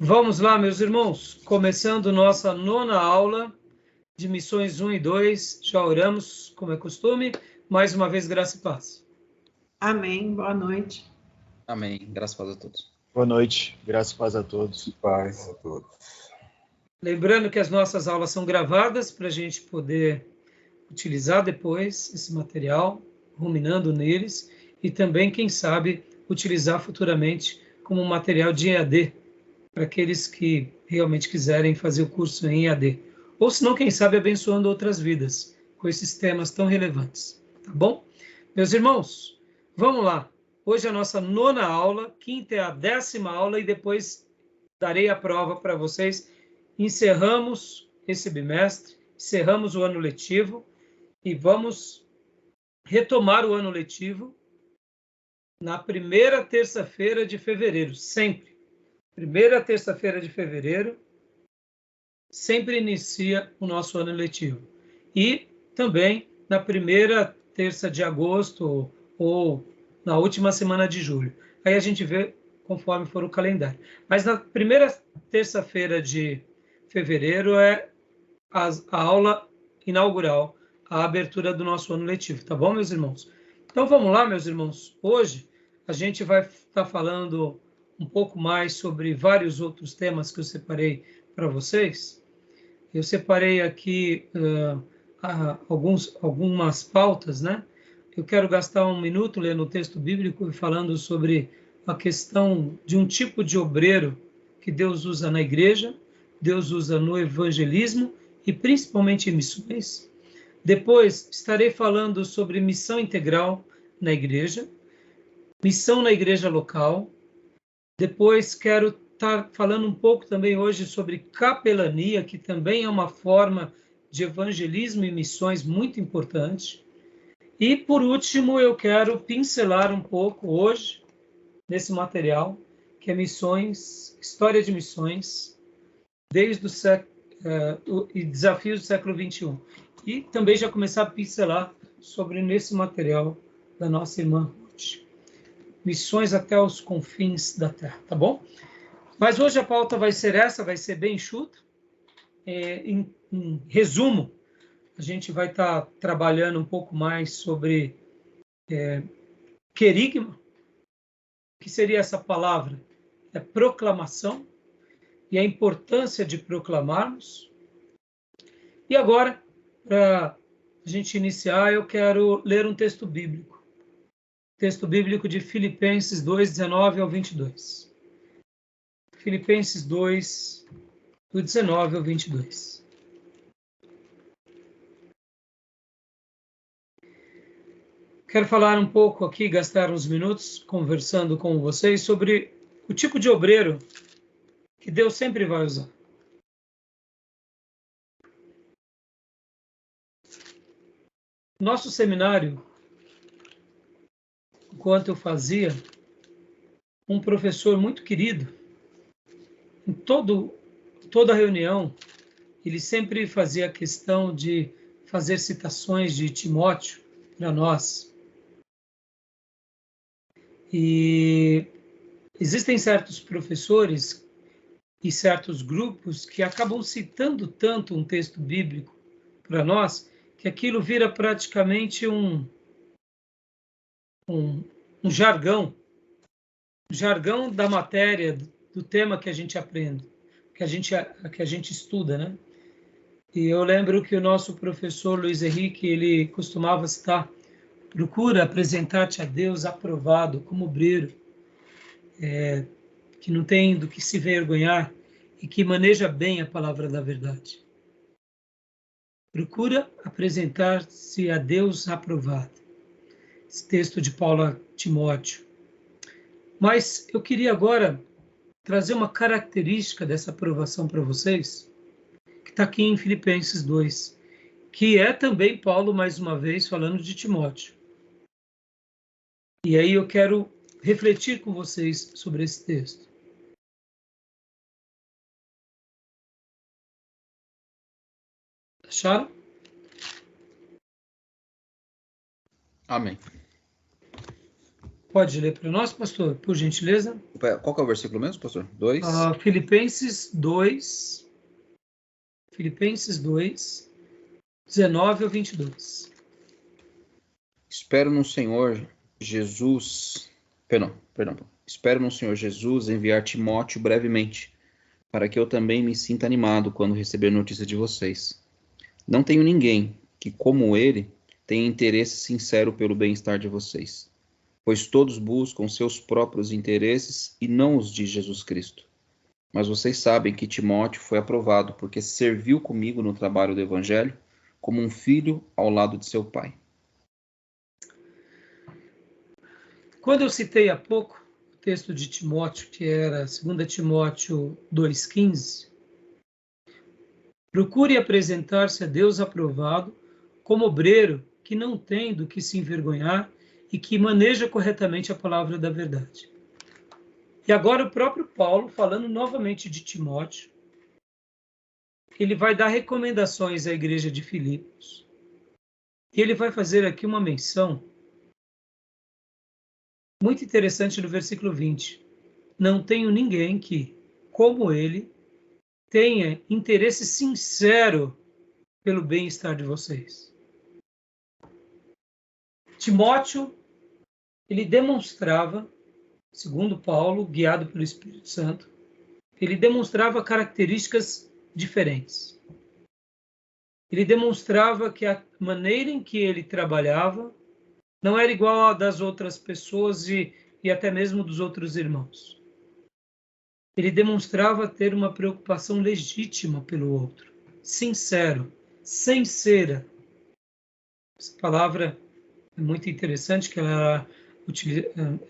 Vamos lá, meus irmãos, começando nossa nona aula de missões 1 e 2. Já oramos, como é costume. Mais uma vez, graça e paz. Amém. Boa noite. Amém. Graças a Deus a todos. Boa noite. Graças e paz a todos. Paz a todos. Lembrando que as nossas aulas são gravadas para a gente poder utilizar depois esse material, ruminando neles, e também, quem sabe, utilizar futuramente como material de EAD, para aqueles que realmente quiserem fazer o curso em EAD. Ou se não, quem sabe, abençoando outras vidas com esses temas tão relevantes. Tá bom? Meus irmãos, vamos lá. Hoje é a nossa nona aula, quinta é a 10ª aula e depois darei a prova para vocês. Encerramos esse bimestre, encerramos o ano letivo e vamos retomar o ano letivo na primeira terça-feira de fevereiro, sempre. Primeira terça-feira de fevereiro, sempre inicia o nosso ano letivo. E também na primeira terça de agosto ou na última semana de julho. Aí a gente vê conforme for o calendário. Mas na primeira terça-feira de fevereiro é a aula inaugural, a abertura do nosso ano letivo. Tá bom, meus irmãos? Então vamos lá, meus irmãos. Hoje a gente vai estar falando um pouco mais sobre vários outros temas que eu separei para vocês. Eu separei aqui algumas pautas, né? Eu quero gastar um minuto lendo o texto bíblico e falando sobre a questão de um tipo de obreiro que Deus usa na igreja, Deus usa no evangelismo e principalmente em missões. Depois estarei falando sobre missão integral na igreja, missão na igreja local. Depois quero estar falando um pouco também hoje sobre capelania, que também é uma forma de evangelismo e missões muito importante. E, por último, eu quero pincelar um pouco hoje, nesse material, que é missões, história de missões, desde o século, e desafios do século XXI. E também já começar a pincelar sobre nesse material da nossa irmã Ruth. Missões até os confins da terra, tá bom? Mas hoje a pauta vai ser essa, vai ser bem enxuta. Em resumo, a gente vai estar trabalhando um pouco mais sobre querigma. O que seria essa palavra? É proclamação e a importância de proclamarmos. E agora, para a gente iniciar, eu quero ler um texto bíblico. Texto bíblico de Filipenses 2, 19 ao 22. Filipenses 2, do 19 ao 22. Quero falar um pouco aqui, gastar uns minutos conversando com vocês sobre o tipo de obreiro que Deus sempre vai usar. Nosso seminário, enquanto eu fazia, um professor muito querido, em toda reunião, ele sempre fazia questão de fazer citações de Timóteo para nós. E existem certos professores e certos grupos que acabam citando tanto um texto bíblico para nós, que aquilo vira praticamente um jargão da matéria, do tema que a gente aprende, que a gente estuda, né? E eu lembro que o nosso professor Luiz Henrique, ele costumava citar: procura apresentar-te a Deus aprovado, como obreiro, que não tem do que se vergonhar e que maneja bem a palavra da verdade. Procura apresentar-se a Deus aprovado. Esse texto de Paulo a Timóteo. Mas eu queria agora trazer uma característica dessa aprovação para vocês, que está aqui em Filipenses 2, que é também Paulo, mais uma vez, falando de Timóteo. E aí eu quero refletir com vocês sobre esse texto. Acharam? Pode ler para nós, pastor, por gentileza? Qual que é o versículo mesmo, pastor? 2? Filipenses 2. Filipenses 2, 19 ao 22. Espero no Senhor Jesus... Perdão. Espero no Senhor Jesus enviar Timóteo brevemente, para que eu também me sinta animado quando receber notícia de vocês. Não tenho ninguém que, como ele, tenha interesse sincero pelo bem-estar de vocês, pois todos buscam seus próprios interesses e não os de Jesus Cristo. Mas vocês sabem que Timóteo foi aprovado porque serviu comigo no trabalho do Evangelho como um filho ao lado de seu pai. Quando eu citei há pouco o texto de Timóteo, que era 2 Timóteo 2,15, procure apresentar-se a Deus aprovado como obreiro que não tem do que se envergonhar e que maneja corretamente a palavra da verdade. E agora o próprio Paulo, falando novamente de Timóteo, ele vai dar recomendações à igreja de Filipos. E ele vai fazer aqui uma menção muito interessante no versículo 20. Não tenho ninguém que, como ele, tenha interesse sincero pelo bem-estar de vocês. Timóteo, ele demonstrava, segundo Paulo, guiado pelo Espírito Santo, ele demonstrava características diferentes. Ele demonstrava que a maneira em que ele trabalhava não era igual à das outras pessoas e até mesmo dos outros irmãos. Ele demonstrava ter uma preocupação legítima pelo outro, sincero, sem cera. Essa palavra é muito interessante, que ela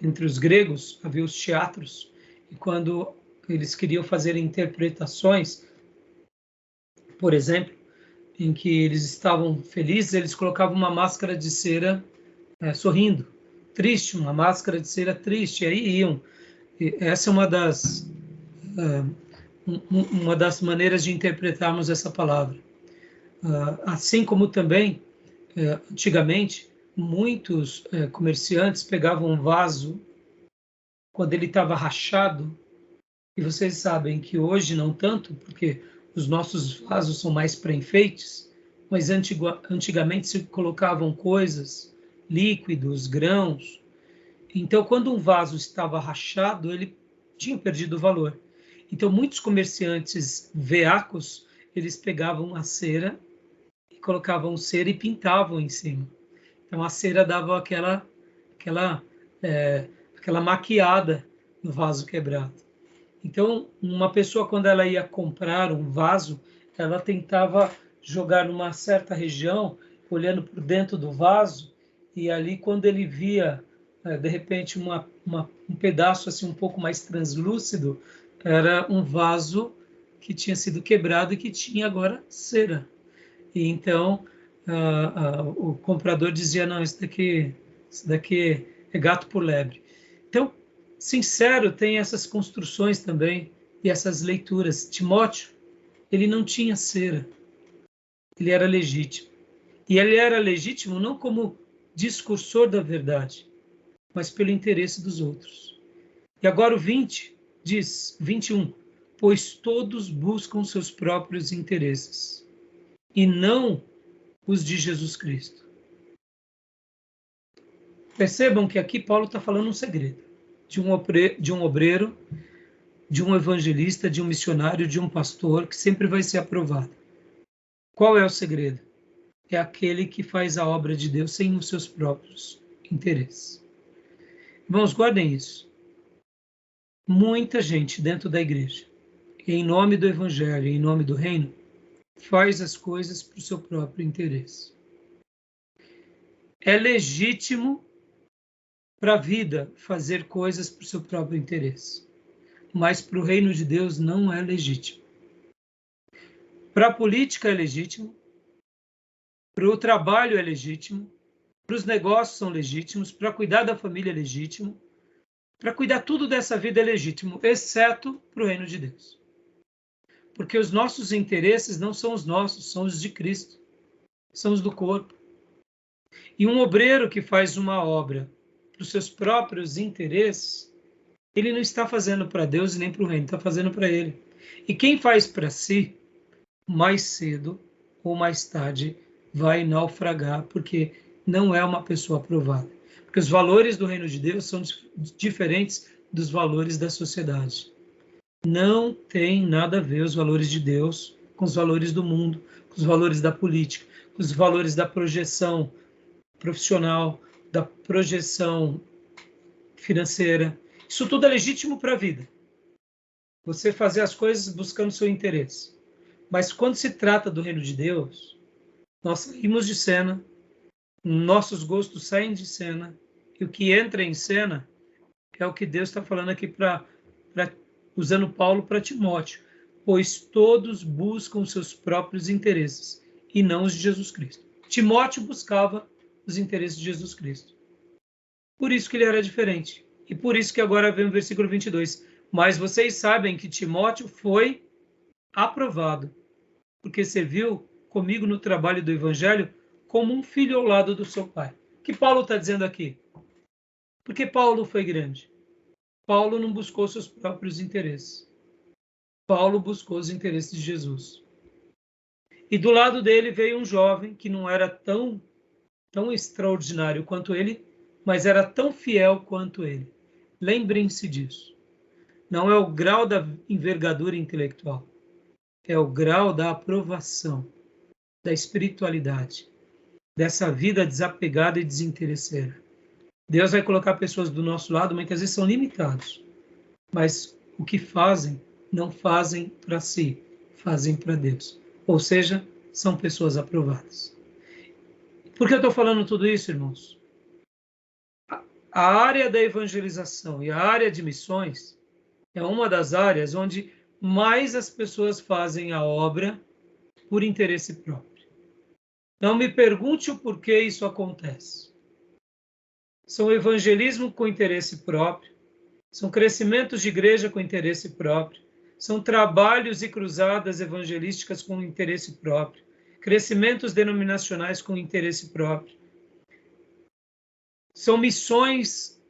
entre os gregos havia os teatros, e quando eles queriam fazer interpretações, por exemplo, em que eles estavam felizes, eles colocavam uma máscara de cera sorrindo, triste, uma máscara de cera triste, e aí iam. E essa é uma das maneiras de interpretarmos essa palavra. Assim como também, antigamente, muitos comerciantes pegavam um vaso quando ele estava rachado, e vocês sabem que hoje não tanto, porque os nossos vasos são mais para enfeites, mas antigamente se colocavam coisas, líquidos, grãos. Então, quando um vaso estava rachado, ele tinha perdido o valor. Então, muitos comerciantes veacos, eles pegavam a cera e colocavam cera e pintavam em cima. Então, a cera dava aquela maquiada no vaso quebrado. Então, uma pessoa, quando ela ia comprar um vaso, ela tentava jogar numa certa região, olhando por dentro do vaso, e ali, quando ele via, de repente, um pedaço assim um pouco mais translúcido, era um vaso que tinha sido quebrado e que tinha agora cera. E então, o comprador dizia, não, isso daqui é gato por lebre. Então, sincero, tem essas construções também e essas leituras. Timóteo, ele não tinha cera, ele era legítimo. E ele era legítimo não como discursor da verdade, mas pelo interesse dos outros. E agora o 21, pois todos buscam seus próprios interesses, e não os de Jesus Cristo. Percebam que aqui Paulo está falando um segredo, de um obreiro, de um evangelista, de um missionário, de um pastor, que sempre vai ser aprovado. Qual é o segredo? É aquele que faz a obra de Deus sem os seus próprios interesses. Irmãos, guardem isso. Muita gente dentro da igreja, em nome do evangelho, em nome do reino, faz as coisas para o seu próprio interesse. É legítimo para a vida fazer coisas para o seu próprio interesse, mas para o reino de Deus não é legítimo. Para a política é legítimo, para o trabalho é legítimo, para os negócios são legítimos, para cuidar da família é legítimo, para cuidar tudo dessa vida é legítimo, exceto para o reino de Deus. Porque os nossos interesses não são os nossos, são os de Cristo, são os do corpo. E um obreiro que faz uma obra para os seus próprios interesses, ele não está fazendo para Deus e nem para o reino, está fazendo para ele. E quem faz para si, mais cedo ou mais tarde, vai naufragar, porque não é uma pessoa aprovada. Porque os valores do reino de Deus são diferentes dos valores da sociedade. Não tem nada a ver os valores de Deus com os valores do mundo, com os valores da política, com os valores da projeção profissional, da projeção financeira. Isso tudo é legítimo para a vida. Você fazer as coisas buscando seu interesse. Mas quando se trata do reino de Deus, nós saímos de cena, nossos gostos saem de cena, e o que entra em cena é o que Deus está falando aqui, usando Paulo para Timóteo. Pois todos buscam seus próprios interesses, e não os de Jesus Cristo. Timóteo buscava os interesses de Jesus Cristo. Por isso que ele era diferente. E por isso que agora vem o versículo 22. Mas vocês sabem que Timóteo foi aprovado, porque serviu comigo no trabalho do evangelho como um filho ao lado do seu pai. O que Paulo está dizendo aqui? Porque Paulo foi grande. Paulo não buscou seus próprios interesses. Paulo buscou os interesses de Jesus. E do lado dele veio um jovem que não era tão extraordinário quanto ele, mas era tão fiel quanto ele. Lembrem-se disso. Não é o grau da envergadura intelectual, é o grau da aprovação, da espiritualidade, dessa vida desapegada e desinteresseira. Deus vai colocar pessoas do nosso lado, muitas vezes são limitados, mas o que fazem, não fazem para si, fazem para Deus. Ou seja, são pessoas aprovadas. Por que eu estou falando tudo isso, irmãos? A área da evangelização e a área de missões é uma das áreas onde mais as pessoas fazem a obra por interesse próprio. Não me pergunte o porquê isso acontece. São evangelismo com interesse próprio, são crescimentos de igreja com interesse próprio, são trabalhos e cruzadas evangelísticas com interesse próprio, crescimentos denominacionais com interesse próprio. São missões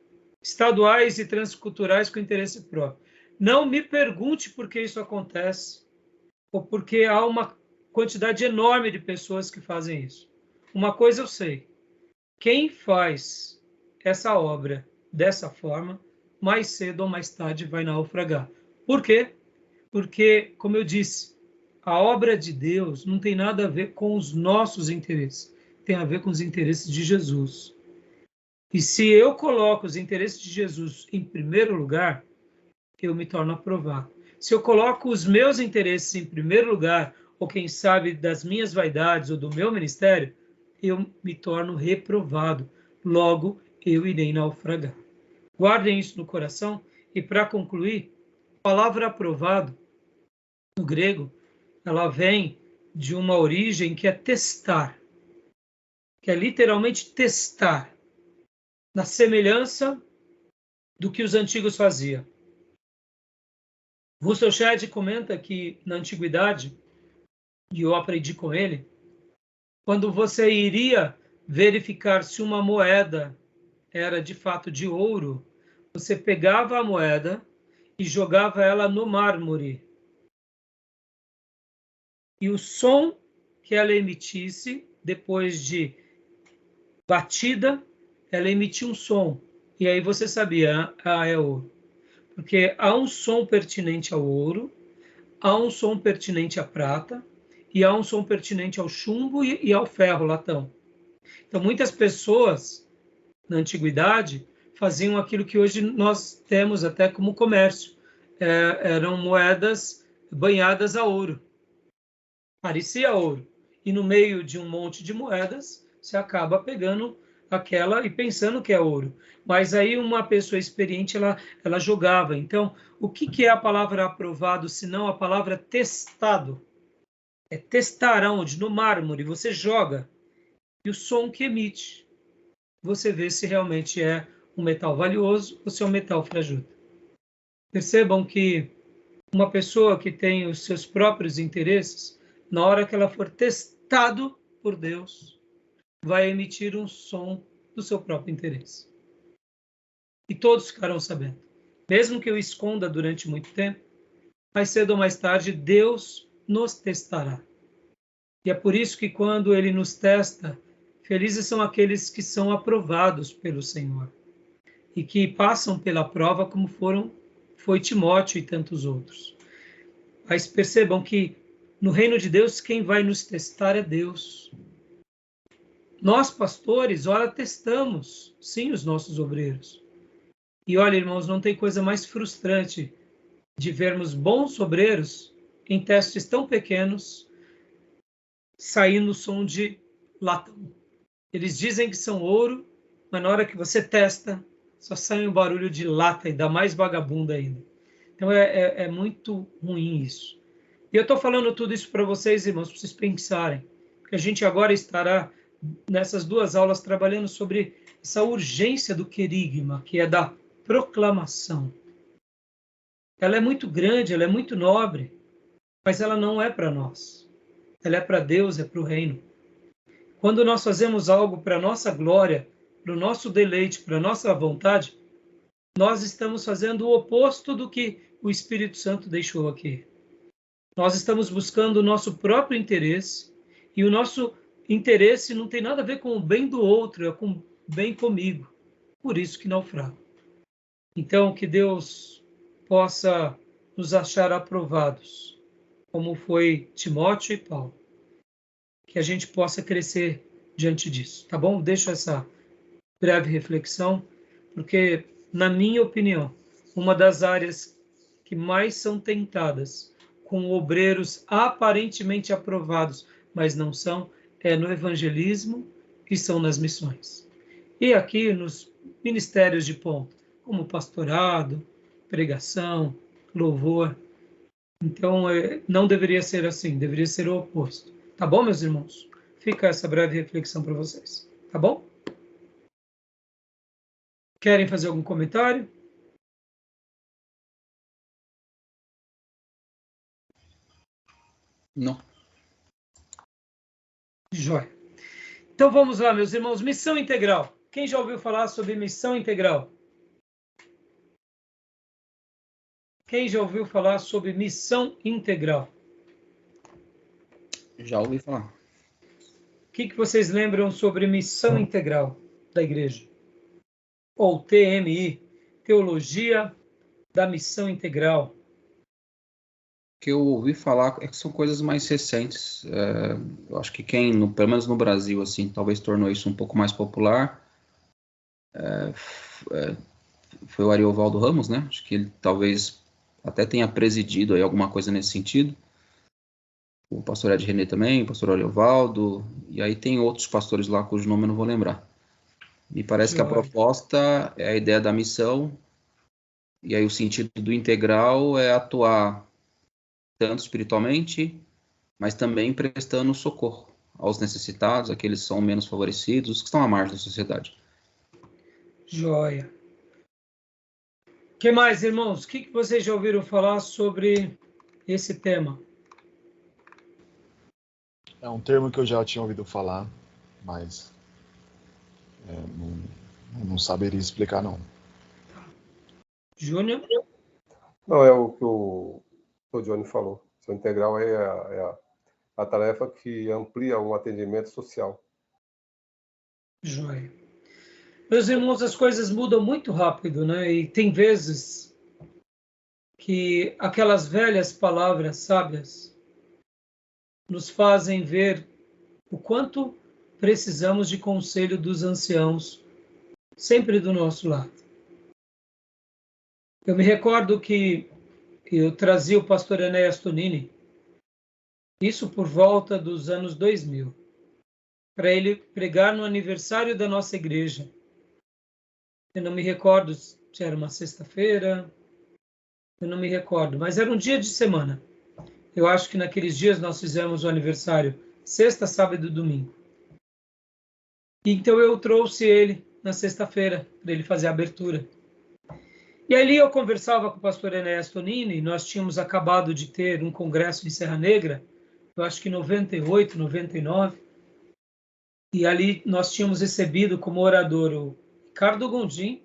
estaduais e transculturais com interesse próprio. Não me pergunte por que isso acontece, ou porque há uma quantidade enorme de pessoas que fazem isso. Uma coisa eu sei, quem faz essa obra dessa forma, mais cedo ou mais tarde vai naufragar. Por quê? Porque, como eu disse, a obra de Deus não tem nada a ver com os nossos interesses, tem a ver com os interesses de Jesus. E se eu coloco os interesses de Jesus em primeiro lugar, eu me torno aprovado. Se eu coloco os meus interesses em primeiro lugar, ou quem sabe das minhas vaidades ou do meu ministério, eu me torno reprovado. Logo, eu irei naufragar. Guardem isso no coração. E para concluir, a palavra aprovado, no grego, ela vem de uma origem que é testar, que é literalmente testar, na semelhança do que os antigos faziam. Russell Shedd comenta que na antiguidade, e eu aprendi com ele, quando você iria verificar se uma moeda era de fato de ouro, você pegava a moeda e jogava ela no mármore. E o som que ela emitisse, depois de batida, ela emitia um som. E aí você sabia, é ouro. Porque há um som pertinente ao ouro, há um som pertinente à prata, e há um som pertinente ao chumbo e ao ferro, latão. Então, muitas pessoas, na antiguidade, faziam aquilo que hoje nós temos até como comércio. Eram moedas banhadas a ouro. Parecia ouro. E no meio de um monte de moedas, você acaba pegando aquela e pensando que é ouro. Mas aí uma pessoa experiente, ela jogava. Então, o que é a palavra aprovado, senão a palavra testado? É testar aonde? No mármore. Você joga. E o som que emite, você vê se realmente é um metal valioso ou se é um metal frajudo. Percebam que uma pessoa que tem os seus próprios interesses, na hora que ela for testado por Deus, vai emitir um som do seu próprio interesse. E todos ficarão sabendo. Mesmo que eu esconda durante muito tempo, mais cedo ou mais tarde, Deus nos testará. E é por isso que quando Ele nos testa, felizes são aqueles que são aprovados pelo Senhor e que passam pela prova como foi Timóteo e tantos outros. Mas percebam que no reino de Deus, quem vai nos testar é Deus. Nós, pastores, ora, testamos, sim, os nossos obreiros. E olha, irmãos, não tem coisa mais frustrante de vermos bons obreiros em testes tão pequenos saindo som de latão. Eles dizem que são ouro, mas na hora que você testa, só sai um barulho de lata e dá mais vagabunda ainda. Então é muito ruim isso. E eu estou falando tudo isso para vocês, irmãos, para vocês pensarem. Porque a gente agora estará, nessas 2 aulas, trabalhando sobre essa urgência do querigma, que é da proclamação. Ela é muito grande, ela é muito nobre, mas ela não é para nós. Ela é para Deus, é para o reino. Quando nós fazemos algo para a nossa glória, para o nosso deleite, para a nossa vontade, nós estamos fazendo o oposto do que o Espírito Santo deixou aqui. Nós estamos buscando o nosso próprio interesse, e o nosso interesse não tem nada a ver com o bem do outro, é com o bem comigo. Por isso que naufrago. Então, que Deus possa nos achar aprovados, como foi Timóteo e Paulo. Que a gente possa crescer diante disso, tá bom? Deixo essa breve reflexão, porque, na minha opinião, uma das áreas que mais são tentadas, com obreiros aparentemente aprovados, mas não são, é no evangelismo e são nas missões. E aqui nos ministérios de ponta, como pastorado, pregação, louvor. Então, não deveria ser assim, deveria ser o oposto. Tá bom, meus irmãos? Fica essa breve reflexão para vocês. Tá bom? Querem fazer algum comentário? Não. Jóia. Então vamos lá, meus irmãos. Missão integral. Quem já ouviu falar sobre missão integral? Quem já ouviu falar sobre missão integral? Já ouvi falar. O que vocês lembram sobre missão integral da igreja? Ou TMI, Teologia da Missão Integral. O que eu ouvi falar é que são coisas mais recentes. Eu acho que quem, pelo menos no Brasil, assim, talvez tornou isso um pouco mais popular, foi o Ariovaldo Ramos, né? Acho que ele talvez até tenha presidido aí alguma coisa nesse sentido. O pastor Ed René também, o pastor Ariovaldo, e aí tem outros pastores lá cujo nome eu não vou lembrar. Me parece que a proposta é a ideia da missão, e aí o sentido do integral é atuar tanto espiritualmente, mas também prestando socorro aos necessitados, aqueles que são menos favorecidos, os que estão à margem da sociedade. Joia. O que mais, irmãos? O que vocês já ouviram falar sobre esse tema? É um termo que eu já tinha ouvido falar, mas não saberia explicar, não. Júnior? Não, é o que o Johnny falou. Missão integral é a tarefa que amplia um atendimento social. Joia. Meus irmãos, as coisas mudam muito rápido, né? E tem vezes que aquelas velhas palavras sábias nos fazem ver o quanto precisamos de conselho dos anciãos, sempre do nosso lado. Eu me recordo que eu trazia o pastor Enéas Tonini, isso por volta dos anos 2000, para ele pregar no aniversário da nossa igreja. Eu não me recordo se era uma sexta-feira, eu não me recordo, mas era um dia de semana. Eu acho que naqueles dias nós fizemos o aniversário sexta, sábado e domingo. Então eu trouxe ele na sexta-feira para ele fazer a abertura. E ali eu conversava com o pastor Enéas Tonini, nós tínhamos acabado de ter um congresso em Serra Negra, eu acho que 98, 99, e ali nós tínhamos recebido como orador o Ricardo Gondim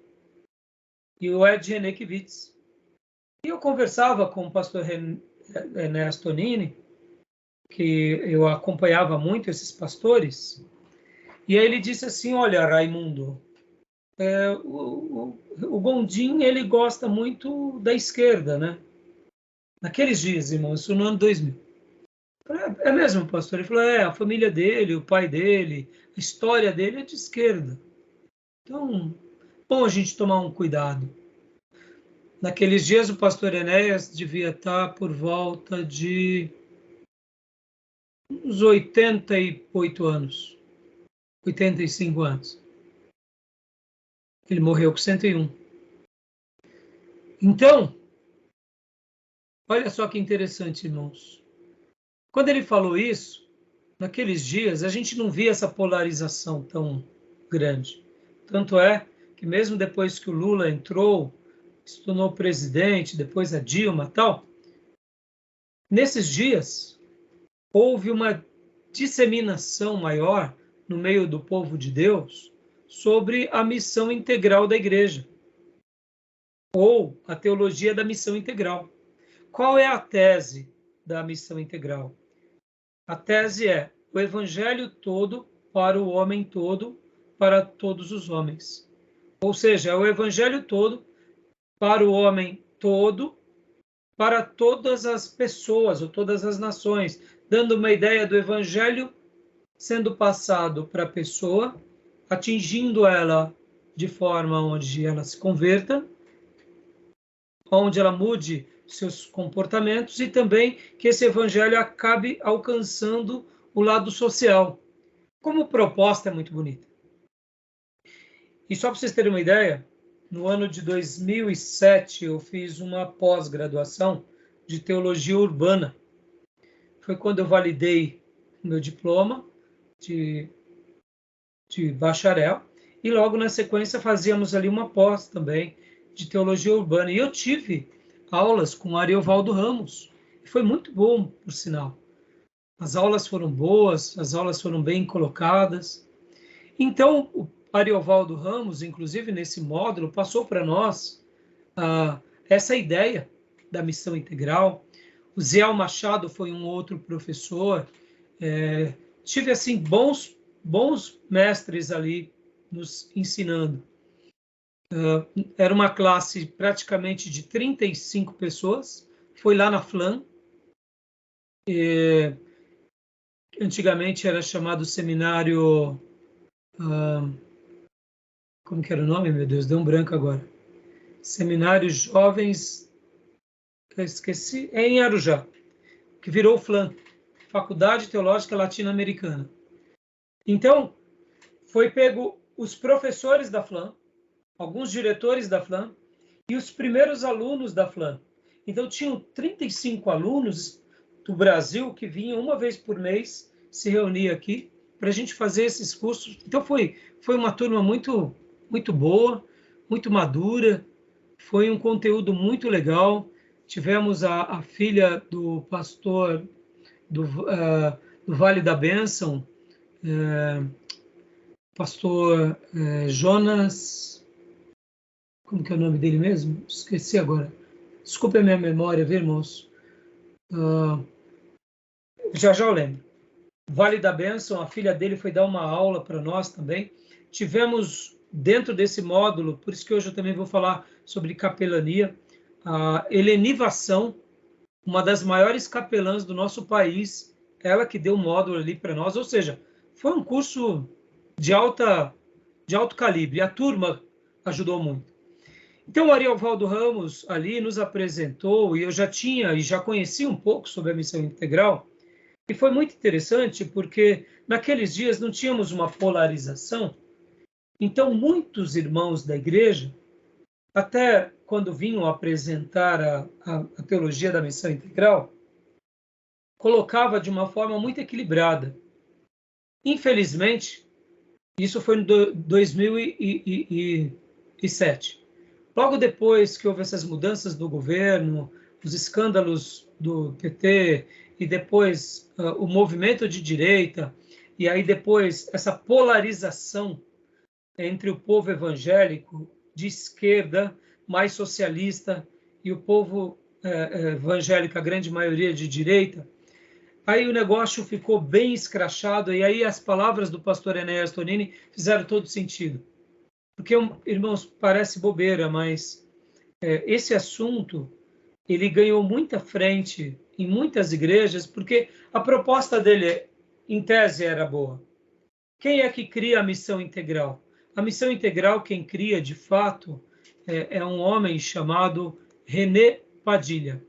e o Ed Renekiewicz. E eu conversava com o pastor Ernesto Nini, que eu acompanhava muito esses pastores, e aí ele disse assim, olha, Raimundo, o Gondim, ele gosta muito da esquerda, né? Naqueles dias, irmão, isso no ano 2000. É mesmo, pastor? Ele falou, a família dele, o pai dele, a história dele é de esquerda. Então, bom a gente tomar um cuidado. Naqueles dias, o pastor Enéas devia estar por volta de uns 88 anos, 85 anos. Ele morreu com 101. Então, olha só que interessante, irmãos. Quando ele falou isso, naqueles dias, a gente não via essa polarização tão grande. Tanto é que mesmo depois que o Lula entrou, se tornou presidente, depois a Dilma e tal, nesses dias, houve uma disseminação maior no meio do povo de Deus sobre a missão integral da igreja, ou a teologia da missão integral. Qual é a tese da missão integral? A tese é o evangelho todo para o homem todo, para todos os homens. Ou seja, é o evangelho todo para o homem todo, para todas as pessoas ou todas as nações, dando uma ideia do evangelho sendo passado para a pessoa, atingindo ela de forma onde ela se converta, onde ela mude seus comportamentos e também que esse evangelho acabe alcançando o lado social. Como proposta é muito bonita. E só para vocês terem uma ideia, no ano de 2007 eu fiz uma pós-graduação de teologia urbana. Foi quando eu validei o meu diploma de bacharel e logo na sequência fazíamos ali uma pós também de teologia urbana. E eu tive aulas com Ariovaldo Ramos. Foi muito bom, por sinal. As aulas foram boas, as aulas foram bem colocadas. Então, o Ariovaldo Ramos, inclusive nesse módulo, passou para nós essa ideia da missão integral. O Zé Machado foi um outro professor. Tive assim bons mestres ali nos ensinando. Era uma classe praticamente de 35 pessoas. Foi lá na FLAM. Antigamente era chamado seminário... como que era o nome, meu Deus? Deu um branco agora. Seminário Jovens... Eu esqueci. É em Arujá. Que virou FLAM. Faculdade Teológica Latino-Americana. Então, foi pego os professores da FLAM, alguns diretores da FLAM e os primeiros alunos da FLAM. Então, tinham 35 alunos do Brasil que vinham uma vez por mês se reunir aqui para a gente fazer esses cursos. Então, foi uma turma muito, muito boa, muito madura, foi um conteúdo muito legal. Tivemos a filha do pastor do Vale da Bênção, pastor Jonas, como que é o nome dele mesmo? Esqueci agora. Desculpe a minha memória, viu, irmãos? Já eu lembro. Vale da Bênção, a filha dele foi dar uma aula para nós também. Tivemos dentro desse módulo, por isso que hoje eu também vou falar sobre capelania, a Helenivação, uma das maiores capelãs do nosso país, ela que deu um módulo ali para nós, ou seja, foi um curso de alto calibre, a turma ajudou muito. Então, o Ariovaldo Ramos ali nos apresentou, e eu já conhecia um pouco sobre a missão integral, e foi muito interessante porque naqueles dias não tínhamos uma polarização, então muitos irmãos da igreja, até quando vinham apresentar a teologia da missão integral, colocava de uma forma muito equilibrada. Infelizmente, isso foi em 2007. Logo depois que houve essas mudanças do governo, os escândalos do PT, e depois o movimento de direita, e aí depois essa polarização entre o povo evangélico de esquerda, mais socialista e o povo evangélico, a grande maioria de direita, aí o negócio ficou bem escrachado, e aí as palavras do pastor Enéas Tonini fizeram todo sentido. Porque, irmãos, parece bobeira, mas esse assunto, ele ganhou muita frente em muitas igrejas, porque a proposta dele, em tese, era boa. Quem é que cria a missão integral? A missão integral, quem cria, de fato, é um homem chamado René Padilha.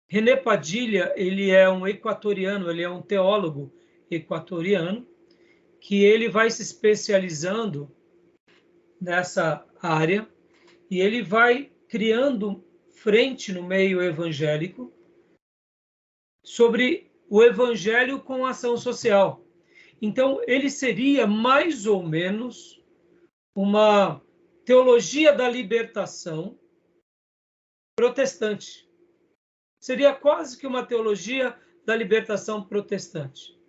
René Padilha, ele é um equatoriano, ele é um teólogo equatoriano, que ele vai se especializando nessa área e ele vai criando frente no meio evangélico sobre o evangelho com ação social. Então, ele seria mais ou menos uma teologia da libertação protestante. Seria quase que uma teologia da libertação protestante.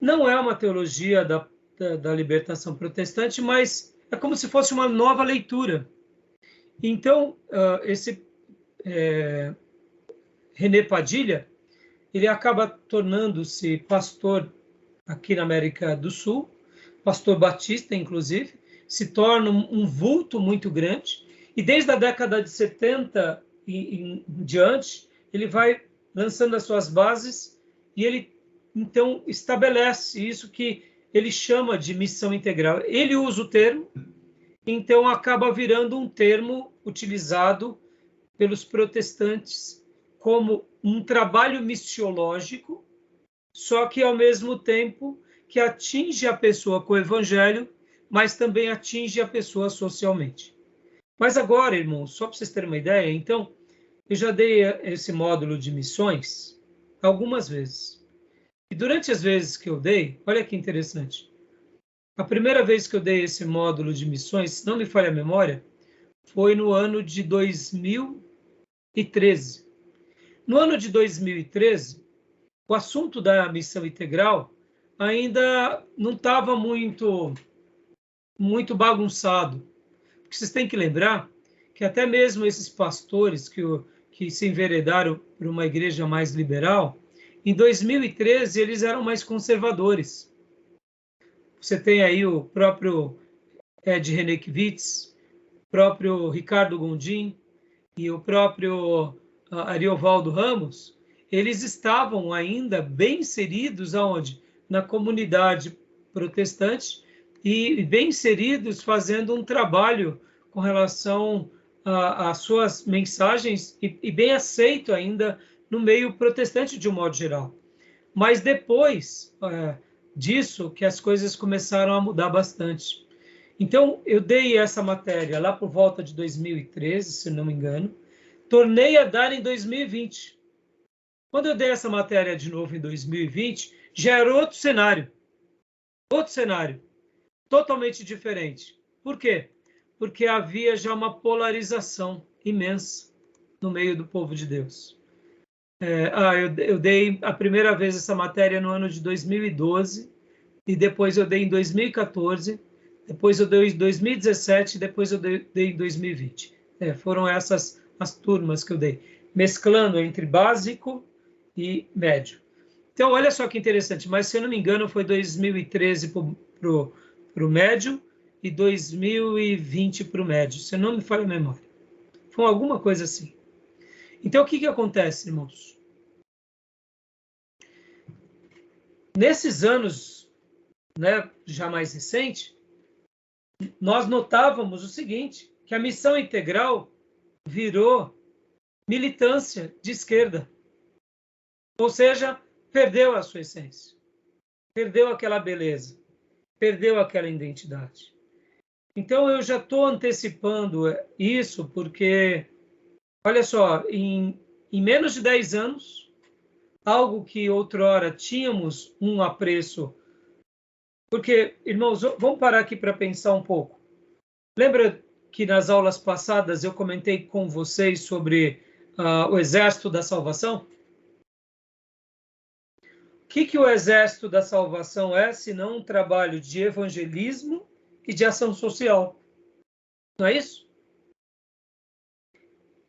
Não é uma teologia da libertação protestante, mas é como se fosse uma nova leitura. Então, esse René Padilha, ele acaba tornando-se pastor aqui na América do Sul, pastor batista, inclusive, se torna um vulto muito grande, e desde a década de 70 em diante, ele vai lançando as suas bases, e ele, então, estabelece isso que ele chama de missão integral. Ele usa o termo, então acaba virando um termo utilizado pelos protestantes como um trabalho missiológico, só que ao mesmo tempo que atinge a pessoa com o evangelho, mas também atinge a pessoa socialmente. Mas agora, irmãos, só para vocês terem uma ideia, então, eu já dei esse módulo de missões algumas vezes. E durante as vezes que eu dei, olha que interessante, a primeira vez que eu dei esse módulo de missões, se não me falha a memória, foi no ano de 2013. No ano de 2013, o assunto da missão integral ainda não estava muito bagunçado. Porque vocês têm que lembrar que até mesmo esses pastores que se enveredaram para uma igreja mais liberal, em 2013 eles eram mais conservadores. Você tem aí o próprio Ed Renekiewicz, o próprio Ricardo Gondim e o próprio Ariovaldo Ramos, eles estavam ainda bem inseridos aonde? Na comunidade protestante e bem inseridos fazendo um trabalho com relação às suas mensagens e bem aceito ainda no meio protestante de um modo geral. Mas depois disso que as coisas começaram a mudar bastante. Então, eu dei essa matéria lá por volta de 2013, se não me engano, tornei a dar em 2020. Quando eu dei essa matéria de novo em 2020, já era outro cenário, totalmente diferente. Por quê? Porque havia já uma polarização imensa no meio do povo de Deus. Eu dei a primeira vez essa matéria no ano de 2012, e depois eu dei em 2014, depois eu dei em 2017, depois eu dei em 2020. Foram essas as turmas que eu dei, mesclando entre básico e médio. Então, olha só que interessante, mas se eu não me engano, foi 2013 para o médio e 2020 para o médio, se não me falha a memória. Foi alguma coisa assim. Então, o que acontece, irmãos? Nesses anos, já mais recente, nós notávamos o seguinte, que a missão integral virou militância de esquerda. Ou seja, perdeu a sua essência, perdeu aquela beleza, perdeu aquela identidade. Então, eu já estou antecipando isso porque, olha só, em menos de 10 anos, algo que outrora tínhamos um apreço, porque, irmãos, vamos parar aqui para pensar um pouco. Lembra que nas aulas passadas eu comentei com vocês sobre o Exército da Salvação? O que o Exército da Salvação é, senão um trabalho de evangelismo e de ação social? Não é isso?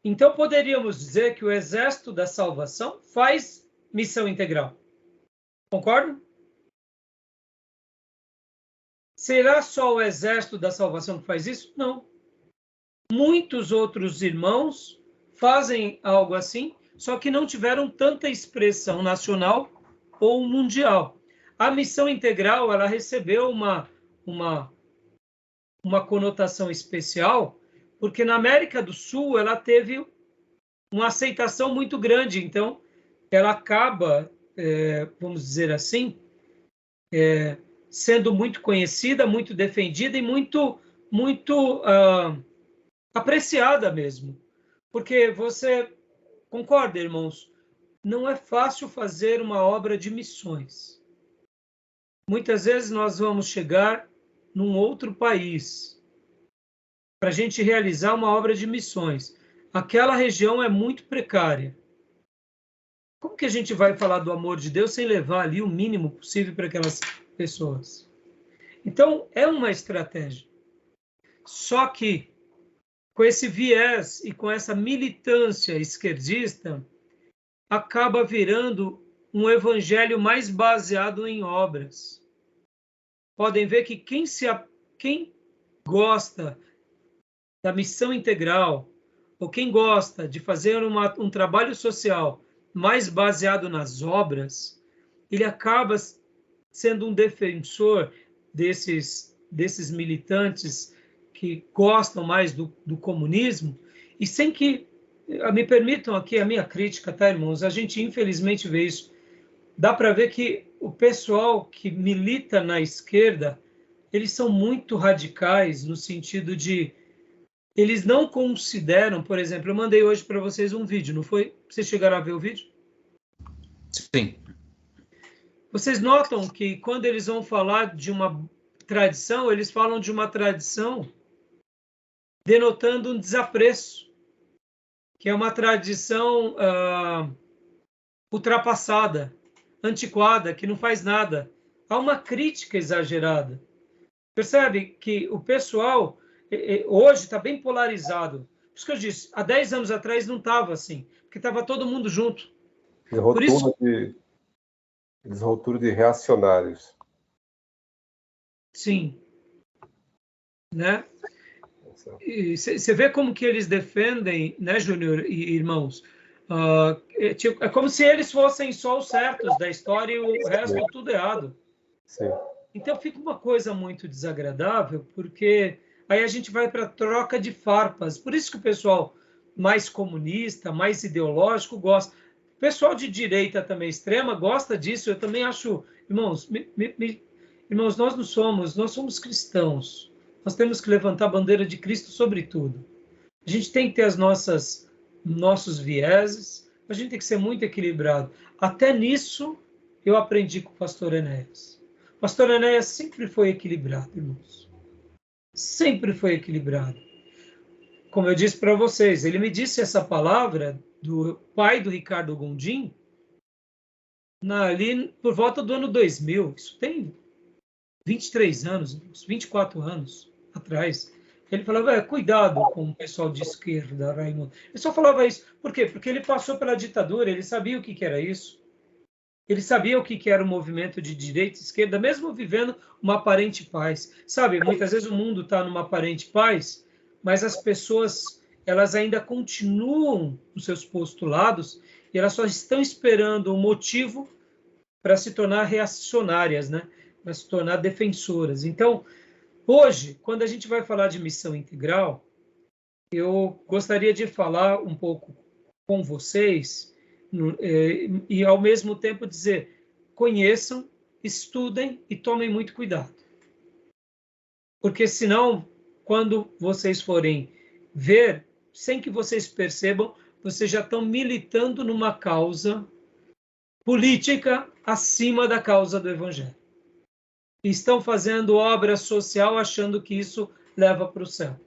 Então, poderíamos dizer que o Exército da Salvação faz missão integral. Concordam? Será só o Exército da Salvação que faz isso? Não. Muitos outros irmãos fazem algo assim, só que não tiveram tanta expressão nacional ou mundial. A missão integral, ela recebeu uma conotação especial, porque na América do Sul ela teve uma aceitação muito grande, então ela acaba, vamos dizer assim, sendo muito conhecida, muito defendida e muito apreciada mesmo. Porque você concorda, irmãos? Não é fácil fazer uma obra de missões. Muitas vezes nós vamos chegar num outro país para a gente realizar uma obra de missões. Aquela região é muito precária. Como que a gente vai falar do amor de Deus sem levar ali o mínimo possível para aquelas pessoas? Então, é uma estratégia. Só que, com esse viés e com essa militância esquerdista, acaba virando um evangelho mais baseado em obras. Podem ver que quem gosta da missão integral, ou quem gosta de fazer um trabalho social mais baseado nas obras, ele acaba sendo um defensor desses militantes que gostam mais do comunismo, e sem que, me permitam aqui a minha crítica, tá, irmãos? A gente infelizmente vê isso. Dá para ver que o pessoal que milita na esquerda, eles são muito radicais no sentido de eles não consideram, por exemplo, eu mandei hoje para vocês um vídeo, não foi? Vocês chegaram a ver o vídeo? Sim. Vocês notam que quando eles vão falar de uma tradição, eles falam de uma tradição denotando um desapreço, que é uma tradição ultrapassada, antiquada, que não faz nada. Há uma crítica exagerada. Percebe que o pessoal hoje está bem polarizado. Por isso que eu disse, há 10 anos atrás não estava assim, porque estava todo mundo junto. Desroturo de reacionários. Sim. Né? E você vê como que eles defendem, né, Júnior e irmãos? É como se eles fossem só os certos da história e o resto tudo errado. Sim. Então fica uma coisa muito desagradável, porque aí a gente vai para a troca de farpas. Por isso que o pessoal mais comunista, mais ideológico gosta. O pessoal de direita também extrema gosta disso. Eu também acho, irmãos, irmãos, nós somos cristãos. Nós temos que levantar a bandeira de Cristo sobre tudo. A gente tem que ter nossos vieses, a gente tem que ser muito equilibrado. Até nisso eu aprendi com o pastor Enéas. O pastor Enéas sempre foi equilibrado, irmãos. Sempre foi equilibrado. Como eu disse para vocês, ele me disse essa palavra do pai do Ricardo Gondim ali por volta do ano 2000. Isso tem 23 anos, 24 anos atrás. Ele falava, cuidado com o pessoal de esquerda, Raimundo. Ele só falava isso. Por quê? Porque ele passou pela ditadura, ele sabia o que era isso. Ele sabia o que era o movimento de direita e esquerda, mesmo vivendo uma aparente paz. Sabe, muitas vezes o mundo está numa aparente paz, mas as pessoas, elas ainda continuam nos seus postulados e elas só estão esperando um motivo para se tornar reacionárias, né? Para se tornar defensoras. Então, hoje, quando a gente vai falar de missão integral, eu gostaria de falar um pouco com vocês e, ao mesmo tempo, dizer, conheçam, estudem e tomem muito cuidado. Porque, senão, quando vocês forem ver, sem que vocês percebam, vocês já estão militando numa causa política acima da causa do Evangelho. E estão fazendo obra social achando que isso leva para o céu.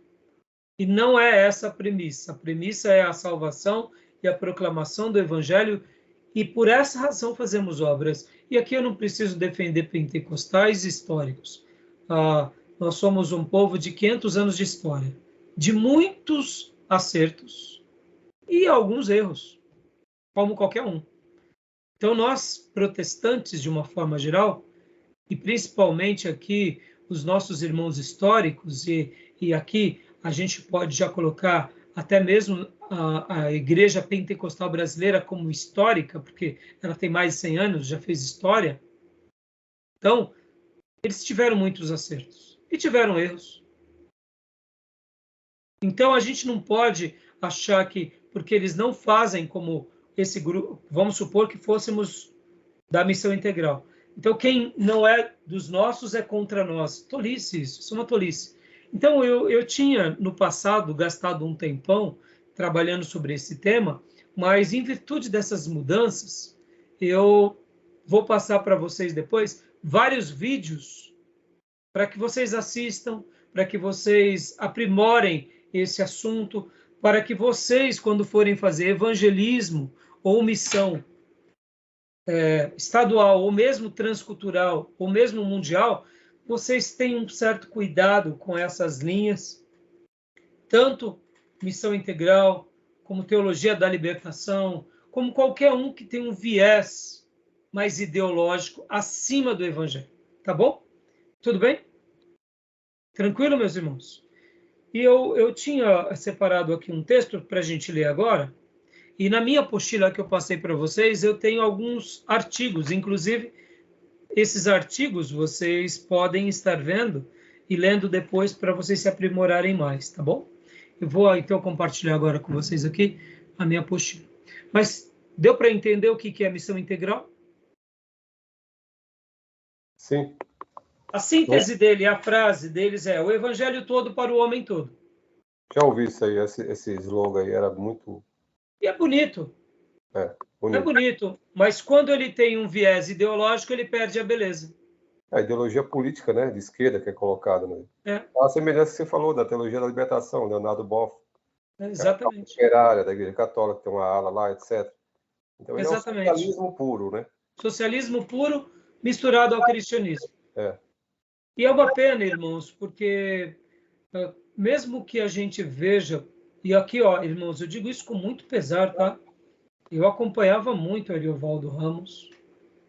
E não é essa a premissa. A premissa é a salvação e a proclamação do Evangelho, e por essa razão fazemos obras. E aqui eu não preciso defender pentecostais históricos. Nós somos um povo de 500 anos de história, de muitos acertos e alguns erros, como qualquer um. Então, nós, protestantes, de uma forma geral, e principalmente aqui os nossos irmãos históricos, e aqui a gente pode já colocar até mesmo a Igreja Pentecostal Brasileira como histórica, porque ela tem mais de 100 anos, já fez história. Então, eles tiveram muitos acertos e tiveram erros. Então, a gente não pode achar que, porque eles não fazem como esse grupo, vamos supor que fôssemos da missão integral. Então, quem não é dos nossos é contra nós. Tolice isso é uma tolice. Então, eu tinha, no passado, gastado um tempão trabalhando sobre esse tema, mas em virtude dessas mudanças, eu vou passar para vocês depois vários vídeos para que vocês assistam, para que vocês aprimorem esse assunto, para que vocês, quando forem fazer evangelismo ou missão estadual, ou mesmo transcultural, ou mesmo mundial, vocês tenham um certo cuidado com essas linhas, tanto missão integral, como teologia da libertação, como qualquer um que tem um viés mais ideológico acima do evangelho. Tá bom? Tudo bem? Tranquilo, meus irmãos? E eu tinha separado aqui um texto para a gente ler agora, e na minha apostila que eu passei para vocês, eu tenho alguns artigos, inclusive esses artigos vocês podem estar vendo e lendo depois para vocês se aprimorarem mais, tá bom? Eu vou então compartilhar agora com vocês aqui a minha apostila. Mas deu para entender o que é a missão integral? Sim. A síntese dele, a frase deles é: o evangelho todo para o homem todo. Já ouvi isso aí, esse slogan aí, era muito... E é bonito. Bonito. É bonito, mas quando ele tem um viés ideológico, ele perde a beleza. A ideologia política, né, de esquerda que é colocada, né? É. A semelhança que você falou da teologia da libertação, Leonardo Boff. Exatamente. A área da Igreja Católica, tem uma ala lá, etc. Então, ele Exatamente. é um socialismo puro, né? Socialismo puro misturado ao cristianismo. E é uma pena, irmãos, porque mesmo que a gente veja, e aqui, ó, irmãos, eu digo isso com muito pesar, tá? Eu acompanhava muito o Ariovaldo Ramos,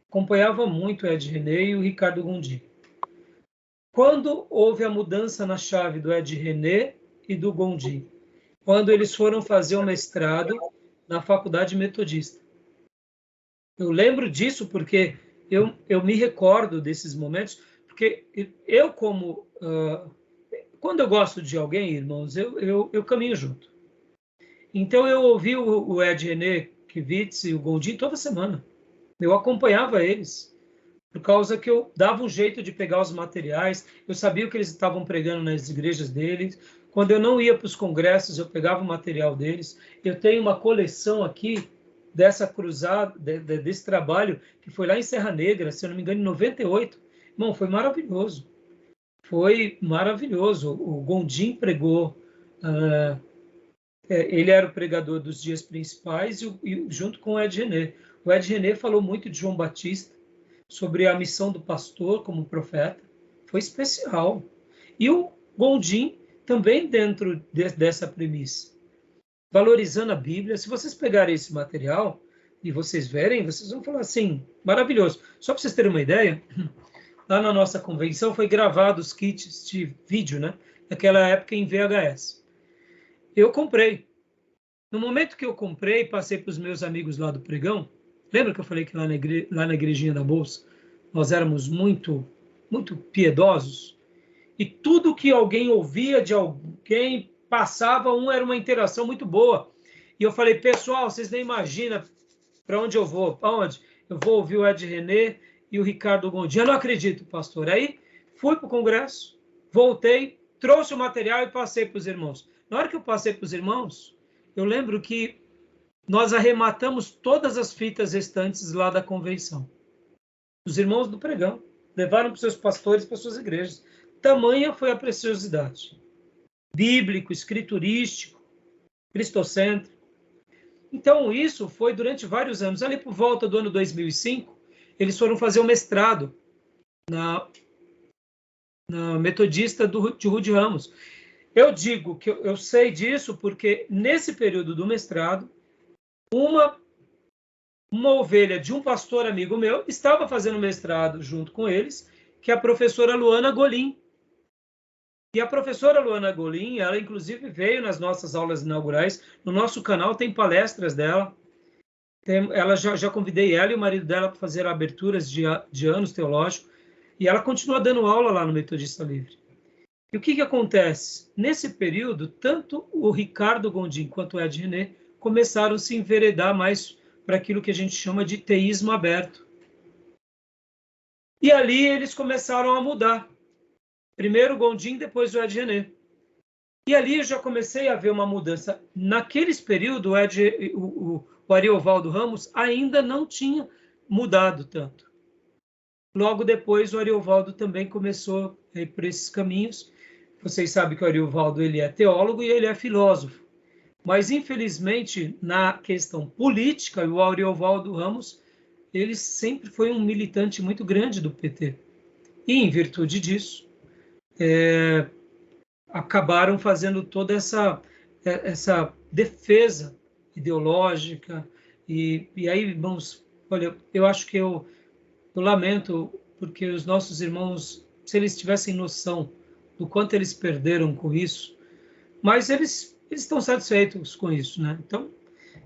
acompanhava muito o Ed René e o Ricardo Gondim. Quando houve a mudança na chave do Ed René e do Gondim? Quando eles foram fazer o mestrado na Faculdade Metodista. Eu lembro disso porque eu me recordo desses momentos, porque eu quando eu gosto de alguém, irmãos, eu caminho junto. Então eu ouvi o Ed René Kivitz e o Gondim toda semana. Eu acompanhava eles, por causa que eu dava um jeito de pegar os materiais, eu sabia o que eles estavam pregando nas igrejas deles. Quando eu não ia para os congressos, eu pegava o material deles. Eu tenho uma coleção aqui dessa cruzada, desse trabalho, que foi lá em Serra Negra, se eu não me engano, em 98. Irmão, foi maravilhoso. Foi maravilhoso. O Gondim pregou, ele era o pregador dos dias principais, e junto com o Ed René. O Ed René falou muito de João Batista, sobre a missão do pastor como profeta. Foi especial. E o Gondim também dentro dessa premissa, valorizando a Bíblia. Se vocês pegarem esse material e vocês verem, vocês vão falar assim, maravilhoso. Só para vocês terem uma ideia, lá na nossa convenção foi gravado os kits de vídeo, né? Naquela época em VHS. Eu comprei. No momento que eu comprei, passei para os meus amigos lá do pregão. Lembra que eu falei que lá na igrejinha da Bolsa nós éramos muito, muito piedosos? E tudo que alguém ouvia de alguém passava, era uma interação muito boa. E eu falei, pessoal, vocês nem imaginam para onde eu vou. Para onde? Eu vou ouvir o Ed René e o Ricardo Gondim. Eu não acredito, pastor. Aí fui para o congresso, voltei, trouxe o material e passei para os irmãos. Na hora que eu passei para os irmãos, eu lembro que nós arrematamos todas as fitas restantes lá da convenção. Os irmãos do pregão levaram para os seus pastores, para as suas igrejas. Tamanha foi a preciosidade. Bíblico, escriturístico, cristocêntrico. Então, isso foi durante vários anos. Ali por volta do ano 2005, eles foram fazer o mestrado na Metodista de Rude Ramos. Eu digo que eu sei disso porque, nesse período do mestrado, uma ovelha de um pastor amigo meu estava fazendo mestrado junto com eles, que é a professora Luana Golim. E a professora Luana Golim, ela inclusive veio nas nossas aulas inaugurais. No nosso canal tem palestras dela. Ela já convidei ela e o marido dela para fazer aberturas de anos teológicos. E ela continua dando aula lá no Metodista Livre. E o que acontece? Nesse período, tanto o Ricardo Gondim quanto o Ed René começaram a se enveredar mais para aquilo que a gente chama de teísmo aberto. E ali eles começaram a mudar. Primeiro o Gondim, depois o Ed René. E ali eu já comecei a ver uma mudança. Naqueles períodos, o Ariovaldo Ramos ainda não tinha mudado tanto. Logo depois, o Ariovaldo também começou a ir por esses caminhos. Vocês sabem que o Ariovaldo ele é teólogo e ele é filósofo. Mas, infelizmente, na questão política, o Ariovaldo Ramos ele sempre foi um militante muito grande do PT. E, em virtude disso, acabaram fazendo toda essa defesa ideológica. E aí, irmãos, olha, eu acho que eu lamento, porque os nossos irmãos, se eles tivessem noção do quanto eles perderam com isso, mas eles estão satisfeitos com isso, né? Então,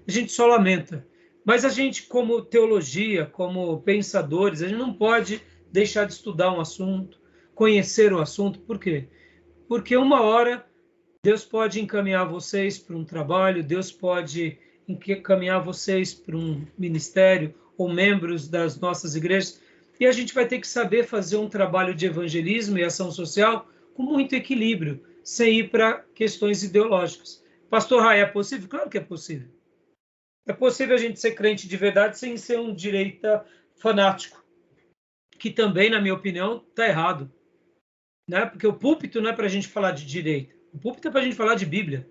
a gente só lamenta. Mas a gente, como teologia, como pensadores, a gente não pode deixar de estudar um assunto, conhecer o assunto. Por quê? Porque uma hora Deus pode encaminhar vocês para um trabalho, Deus pode encaminhar vocês para um ministério ou membros das nossas igrejas, e a gente vai ter que saber fazer um trabalho de evangelismo e ação social com muito equilíbrio, sem ir para questões ideológicas. Pastor Rai, é possível? Claro que é possível. É possível a gente ser crente de verdade sem ser um direita fanático, que também, na minha opinião, está errado. Né? Porque o púlpito não é para a gente falar de direita, o púlpito é para a gente falar de Bíblia.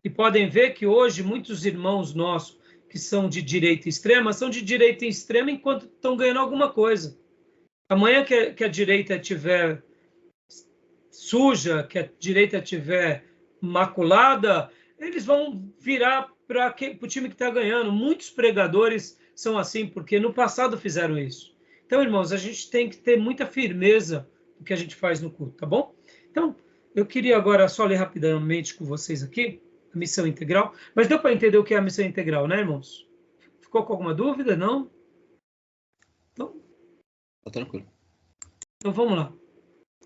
E podem ver que hoje muitos irmãos nossos que são de direita extrema são de direita extrema enquanto estão ganhando alguma coisa. Amanhã que a direita estiver suja, que a direita estiver maculada, eles vão virar para o time que está ganhando. Muitos pregadores são assim, porque no passado fizeram isso. Então, irmãos, a gente tem que ter muita firmeza no que a gente faz no culto, tá bom? Então, eu queria agora só ler rapidamente com vocês aqui a missão integral. Mas deu para entender o que é a missão integral, né, irmãos? Ficou com alguma dúvida? Não? Então, Tá tranquilo. Então vamos lá.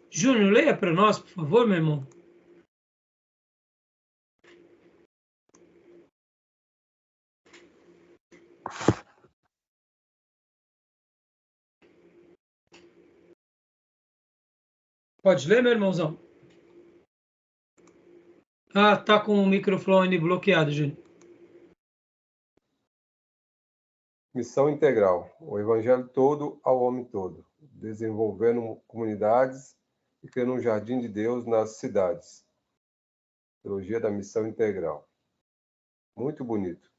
Júnior, leia para nós, por favor, meu irmão. Pode ler, meu irmãozão? Ah, tá com o microfone bloqueado, Júnior. Missão integral. O evangelho todo ao homem todo, desenvolvendo comunidades e criando um jardim de Deus nas cidades. Teologia da missão integral. Muito bonito.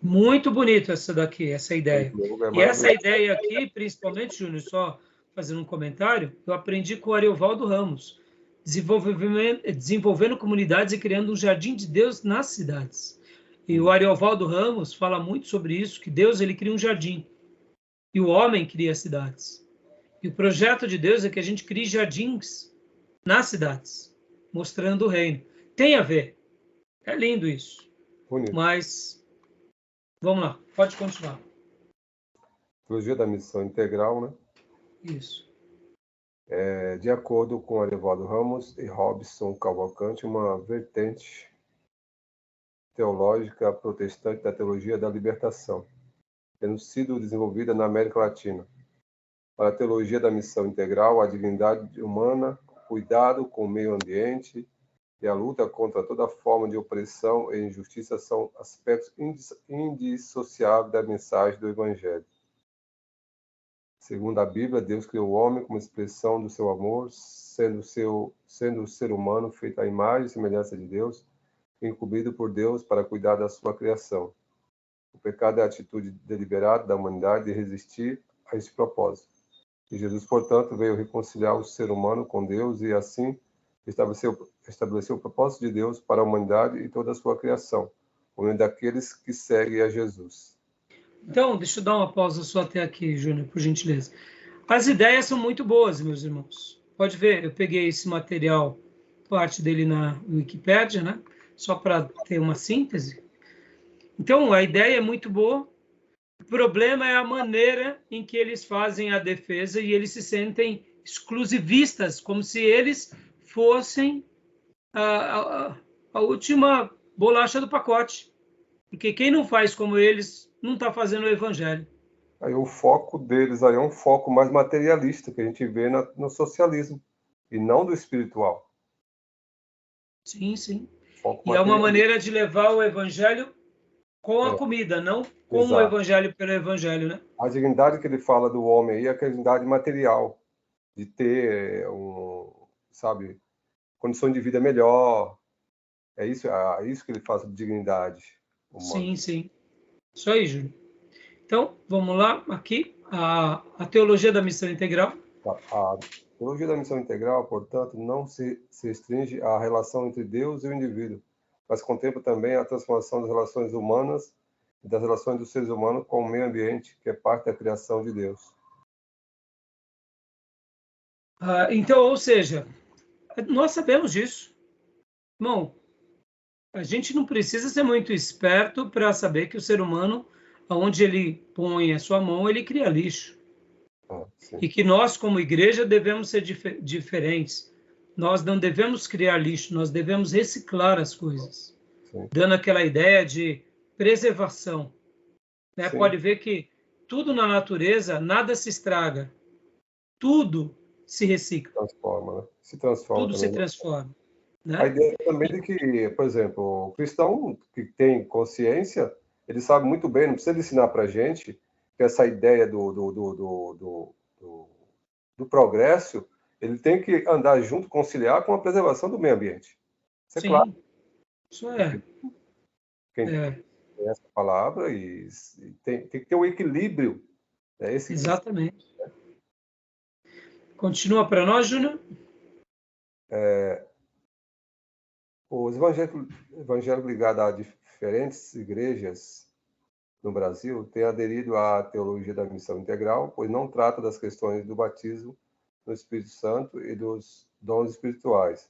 Muito bonito essa daqui, essa ideia. E essa bonito. ideia aqui, principalmente, Júnior, só fazendo um comentário, eu aprendi com o Ariovaldo Ramos, desenvolvendo comunidades e criando um jardim de Deus nas cidades. E o Ariovaldo Ramos fala muito sobre isso, que Deus ele cria um jardim e o homem cria cidades. E o projeto de Deus é que a gente crie jardins nas cidades, mostrando o reino. Tem a ver. É lindo isso. Bonito. Mas, vamos lá, pode continuar. Teologia da missão integral, né? Isso. De acordo com Ariovaldo Ramos e Robson Cavalcante, uma vertente teológica protestante da teologia da libertação, tendo sido desenvolvida na América Latina. Para a teologia da missão integral, a dignidade humana, o cuidado com o meio ambiente e a luta contra toda forma de opressão e injustiça são aspectos indissociáveis da mensagem do Evangelho. Segundo a Bíblia, Deus criou o homem como expressão do seu amor, sendo o ser humano feito à imagem e semelhança de Deus, incumbido por Deus para cuidar da sua criação. O pecado é a atitude deliberada da humanidade de resistir a esse propósito. E Jesus, portanto, veio reconciliar o ser humano com Deus e, assim, estabeleceu o propósito de Deus para a humanidade e toda a sua criação, por meio daqueles que seguem a Jesus. Então, deixa eu dar uma pausa só até aqui, Júnior, por gentileza. As ideias são muito boas, meus irmãos. Pode ver, eu peguei esse material, parte dele na Wikipédia, né? Só para ter uma síntese. Então, a ideia é muito boa. O problema é a maneira em que eles fazem a defesa e eles se sentem exclusivistas, como se eles fossem a última bolacha do pacote. Porque quem não faz como eles não está fazendo o evangelho. Aí o foco deles aí é um foco mais materialista que a gente vê no socialismo e não do espiritual. Sim, sim. Foco E é uma materialista. maneira de levar o evangelho com a comida, não com o evangelho pelo evangelho, né? A dignidade que ele fala do homem aí é a dignidade material, de ter condição de vida melhor. É isso que ele faz de dignidade humana. Sim, sim. Isso aí, Júlio. Então, vamos lá, aqui, a teologia da missão integral. A teologia da missão integral, portanto, não se restringe à relação entre Deus e o indivíduo, mas contempla também a transformação das relações humanas e das relações dos seres humanos com o meio ambiente, que é parte da criação de Deus. Então, ou seja, nós sabemos disso. Irmão, a gente não precisa ser muito esperto para saber que o ser humano, onde ele põe a sua mão, ele cria lixo. E que nós, como igreja, devemos ser diferentes. Nós não devemos criar lixo, nós devemos reciclar as coisas. Sim. Dando aquela ideia de preservação. Né? Pode ver que tudo na natureza, nada se estraga. Tudo se recicla. Transforma, né? Se transforma. Tudo também, se transforma. Né? A ideia também de que, por exemplo, o cristão que tem consciência, ele sabe muito bem, não precisa ensinar para a gente que essa ideia do progresso, ele tem que andar junto, conciliar com a preservação do meio ambiente. Isso é claro. Isso é. Quem tem essa palavra e tem que ter um equilíbrio. Né? Exatamente. Continua para nós, Júnior. Os evangélicos ligados a diferentes igrejas no Brasil têm aderido à teologia da missão integral, pois não trata das questões do batismo no Espírito Santo e dos dons espirituais,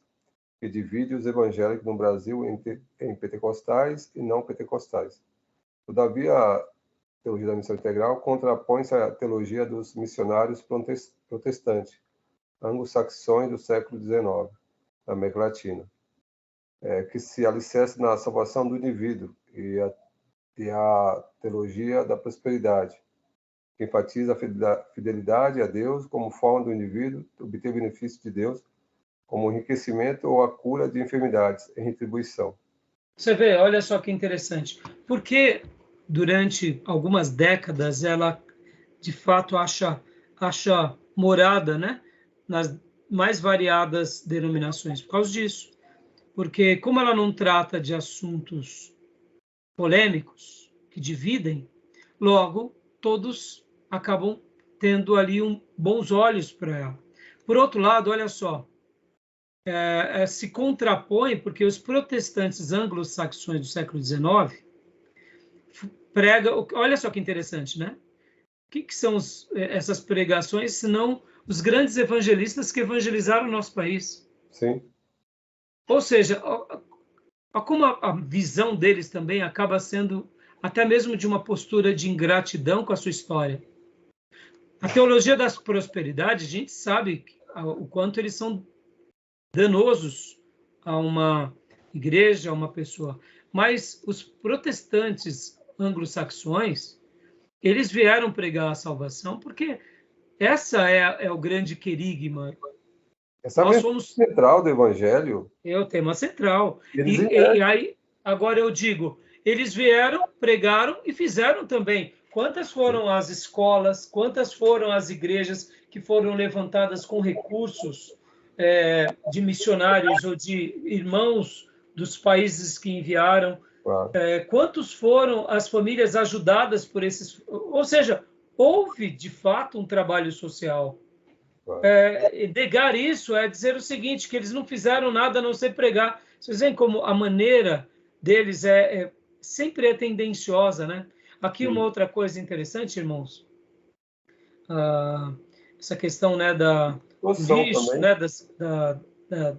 que divide os evangélicos no Brasil em pentecostais e não pentecostais. Todavia, a teologia da missão integral contrapõe-se à teologia dos missionários protestantes, anglo-saxões do século XIX, na América Latina, que se alicerça na salvação do indivíduo e a teologia da prosperidade, que enfatiza a fidelidade a Deus como forma do indivíduo obter benefício de Deus, como enriquecimento ou a cura de enfermidades em retribuição. Você vê, olha só que interessante. Porque durante algumas décadas ela, de fato, acha morada, né, nas mais variadas denominações? Por causa disso. Porque como ela não trata de assuntos polêmicos que dividem, logo todos acabam tendo ali bons olhos para ela. Por outro lado, olha só, se contrapõe porque os protestantes anglo-saxões do século XIX pregam, olha só que interessante, né? O que são essas pregações, senão os grandes evangelistas que evangelizaram o nosso país? Sim. Ou seja, como a visão deles também acaba sendo até mesmo de uma postura de ingratidão com a sua história. A teologia da prosperidade, a gente sabe o quanto eles são danosos a uma igreja, a uma pessoa. Mas os protestantes anglo-saxões, eles vieram pregar a salvação porque essa é o grande querigma. Essa é o central do evangelho. É o tema central. E aí, agora eu digo, eles vieram, pregaram e fizeram também. Quantas foram as escolas, quantas foram as igrejas que foram levantadas com recursos de missionários ou de irmãos dos países que enviaram? Claro. Quantos foram as famílias ajudadas por esses... Ou seja, houve, de fato, um trabalho social. Claro. Negar isso é dizer o seguinte, que eles não fizeram nada a não ser pregar. Vocês veem como a maneira deles sempre é tendenciosa, né? Aqui uma outra coisa interessante, irmãos, essa questão, né, da lixo, né,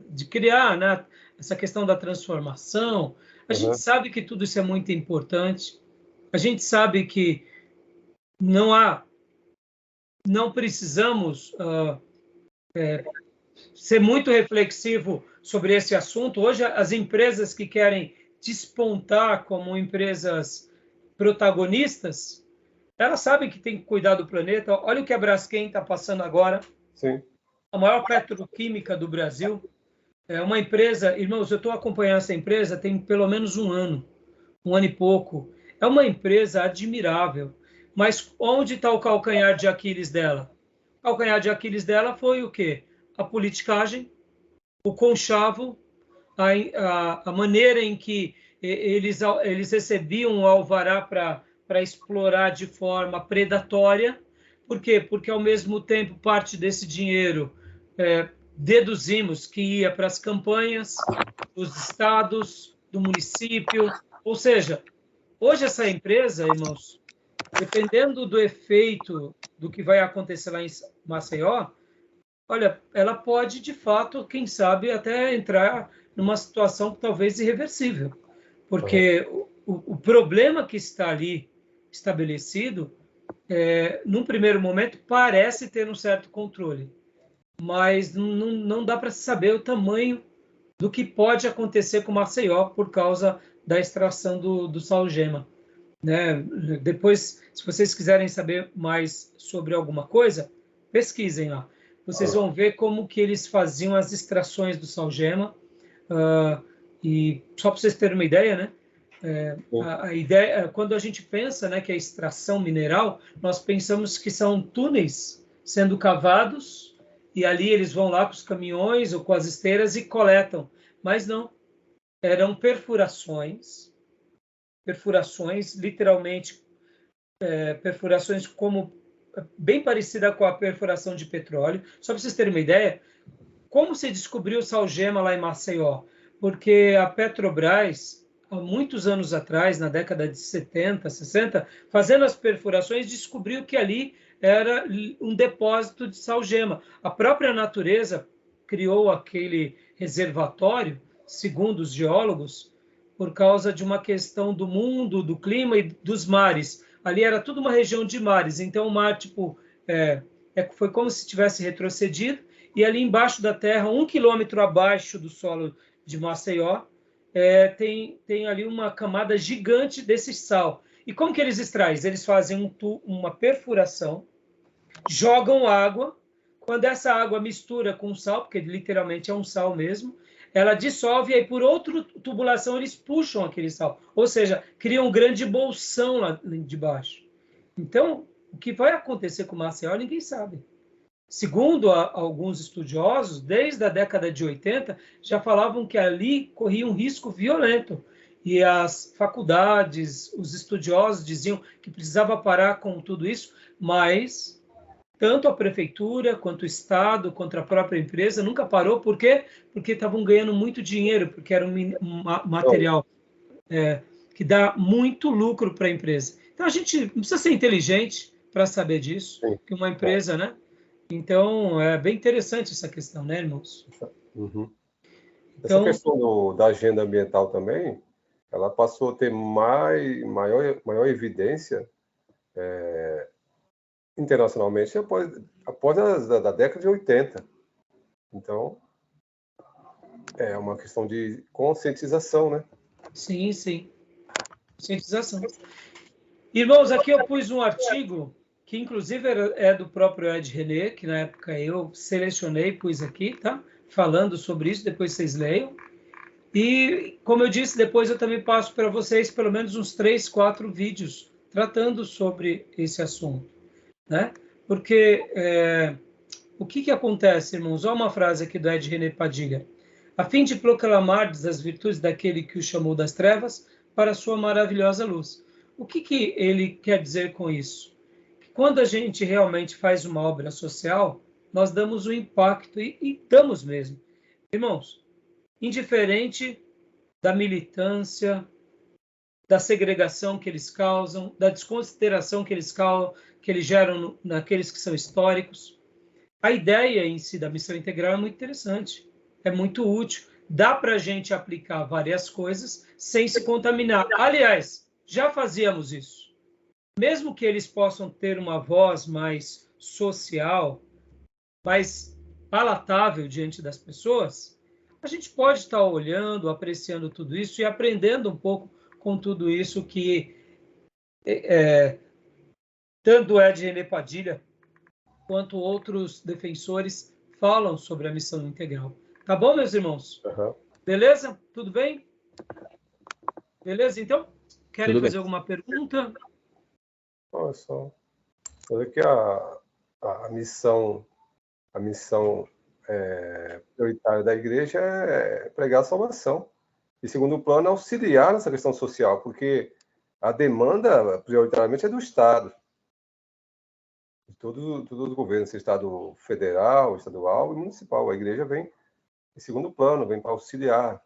de criar, né, essa questão da transformação. A gente sabe que tudo isso é muito importante. A gente sabe que não precisamos ser muito reflexivo sobre esse assunto. Hoje, as empresas que querem despontar como empresas protagonistas, elas sabem que tem que cuidar do planeta. Olha o que a Braskem está passando agora. Sim. A maior petroquímica do Brasil. É uma empresa, irmãos, eu estou acompanhando essa empresa tem pelo menos um ano e pouco. É uma empresa admirável. Mas onde está o calcanhar de Aquiles dela? O calcanhar de Aquiles dela foi o quê? A politicagem, o conchavo, a maneira em que eles recebiam o alvará para explorar de forma predatória. Por quê? Porque, ao mesmo tempo, parte desse dinheiro deduzimos que ia para as campanhas dos estados, do município. Ou seja, hoje essa empresa, irmãos, dependendo do efeito do que vai acontecer lá em Maceió, olha, ela pode, de fato, quem sabe, até entrar numa situação talvez irreversível. Porque o problema que está ali estabelecido, num primeiro momento, parece ter um certo controle. Mas não dá para saber o tamanho do que pode acontecer com Maceió por causa da extração do salgema. Né? Depois, se vocês quiserem saber mais sobre alguma coisa, pesquisem lá. Vocês vão ver como que eles faziam as extrações do salgema. E só para vocês terem uma ideia, né? A ideia, quando a gente pensa, né, que é extração mineral, nós pensamos que são túneis sendo cavados e ali eles vão lá com os caminhões ou com as esteiras e coletam. Mas não, eram perfurações, literalmente, perfurações como bem parecida com a perfuração de petróleo. Só para vocês terem uma ideia, como se descobriu o salgema lá em Maceió? Porque a Petrobras, há muitos anos atrás, na década de 70, 60, fazendo as perfurações, descobriu que ali era um depósito de salgema. A própria natureza criou aquele reservatório, segundo os geólogos, por causa de uma questão do mundo, do clima e dos mares. Ali era tudo uma região de mares, então o mar foi como se tivesse retrocedido, e ali embaixo da terra, 1 quilômetro abaixo do solo de Maceió, tem ali uma camada gigante desse sal. E como que eles extraem? Eles fazem uma perfuração, jogam água, quando essa água mistura com sal, porque literalmente é um sal mesmo, ela dissolve e aí por outra tubulação eles puxam aquele sal. Ou seja, criam um grande bolsão lá de baixo. Então, o que vai acontecer com Maceió, ninguém sabe. Segundo alguns estudiosos, desde a década de 80, já falavam que ali corria um risco violento. E as faculdades, os estudiosos diziam que precisava parar com tudo isso, mas tanto a prefeitura, quanto o Estado, quanto a própria empresa nunca parou. Por quê? Porque estavam ganhando muito dinheiro, porque era um material que dá muito lucro para a empresa. Então, a gente não precisa ser inteligente para saber disso, que uma empresa, né? Então, é bem interessante essa questão, né, irmãos? Uhum. Então, essa questão da agenda ambiental também, ela passou a ter maior evidência internacionalmente após a década de 80. Então, é uma questão de conscientização, né? Sim, sim. Conscientização. Irmãos, aqui eu pus um artigo que, inclusive, é do próprio Ed René, que na época eu selecionei, pus aqui, tá? Falando sobre isso, depois vocês leiam. E, como eu disse, depois eu também passo para vocês pelo menos uns 3, 4 vídeos tratando sobre esse assunto, né? Porque o que acontece, irmãos? Olha uma frase aqui do Ed René Padiga. A fim de proclamar as virtudes daquele que o chamou das trevas para a sua maravilhosa luz. O que ele quer dizer com isso? Que quando a gente realmente faz uma obra social, nós damos um impacto, e damos mesmo. Irmãos, indiferente da militância, da segregação que eles causam, da desconsideração que eles geram naqueles que são históricos, a ideia em si da missão integral é muito interessante, é muito útil. Dá para a gente aplicar várias coisas sem se contaminar. Aliás, já fazíamos isso. Mesmo que eles possam ter uma voz mais social, mais palatável diante das pessoas, a gente pode estar olhando, apreciando tudo isso e aprendendo um pouco com tudo isso que tanto Ed René Padilha quanto outros defensores falam sobre a missão integral. Tá bom, meus irmãos? Uhum. Beleza? Tudo bem? Beleza, então? Querem Tudo fazer bem. alguma pergunta? Olha só. Olha que a missão prioritária da igreja é pregar a salvação. E segundo plano, auxiliar nessa questão social, porque a demanda prioritariamente é do Estado. De todos os governos, Estado federal, estadual e municipal. A igreja vem em segundo plano, vem para auxiliar.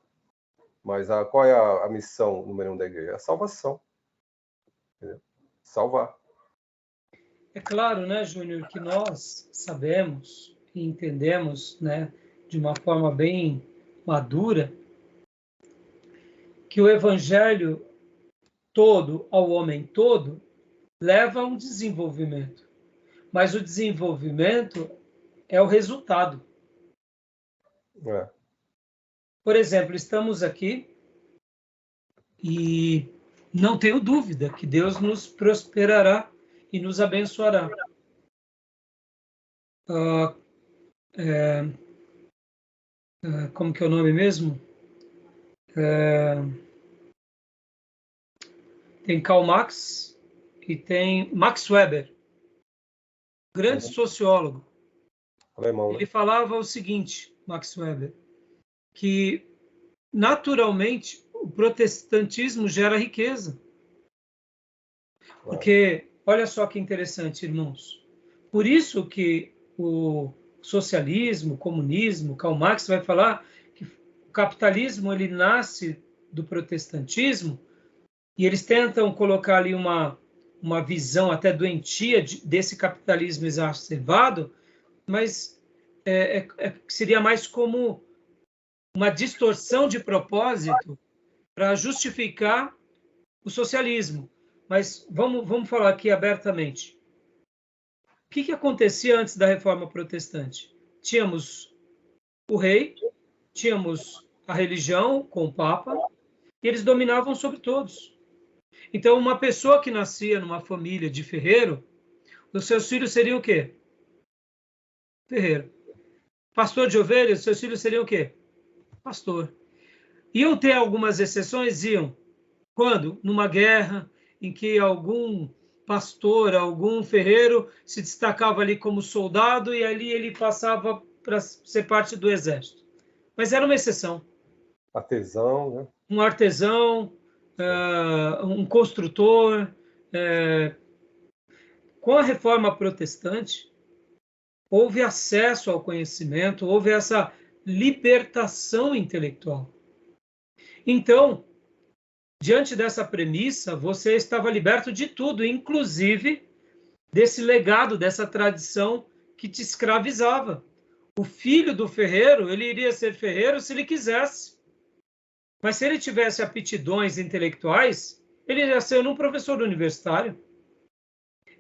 Mas qual é a missão número 1 da igreja? É a salvação. Entendeu? Salvar. É claro, né, Júnior, que nós sabemos e entendemos, né, de uma forma bem madura, que o evangelho todo ao homem todo leva a um desenvolvimento. Mas o desenvolvimento é o resultado. É. Por exemplo, estamos aqui e não tenho dúvida que Deus nos prosperará e nos abençoará. Como que é o nome mesmo? Tem Karl Marx e tem Max Weber, grande sociólogo. Alemão, né? Ele falava o seguinte, Max Weber, que naturalmente o protestantismo gera riqueza. Porque, olha só que interessante, irmãos. Por isso que o socialismo, o comunismo, Karl Marx vai falar que o capitalismo ele nasce do protestantismo e eles tentam colocar ali uma visão até doentia desse capitalismo exacerbado, mas seria mais como uma distorção de propósito para justificar o socialismo. Mas vamos falar aqui abertamente. O que acontecia antes da Reforma Protestante? Tínhamos o rei, tínhamos a religião com o Papa, e eles dominavam sobre todos. Então, uma pessoa que nascia numa família de ferreiro, os seus filhos seriam o quê? Ferreiro. Pastor de ovelhas, os seus filhos seriam o quê? Pastor. Iam ter algumas exceções? Iam. Quando? Numa guerra em que algum pastor, algum ferreiro se destacava ali como soldado e ali ele passava para ser parte do exército. Mas era uma exceção. Artesão, né? Um artesão, um construtor. Com a Reforma Protestante, houve acesso ao conhecimento, houve essa libertação intelectual. Então, diante dessa premissa, você estava liberto de tudo, inclusive desse legado, dessa tradição que te escravizava. O filho do ferreiro, ele iria ser ferreiro se ele quisesse. Mas se ele tivesse aptidões intelectuais, ele iria ser um professor universitário.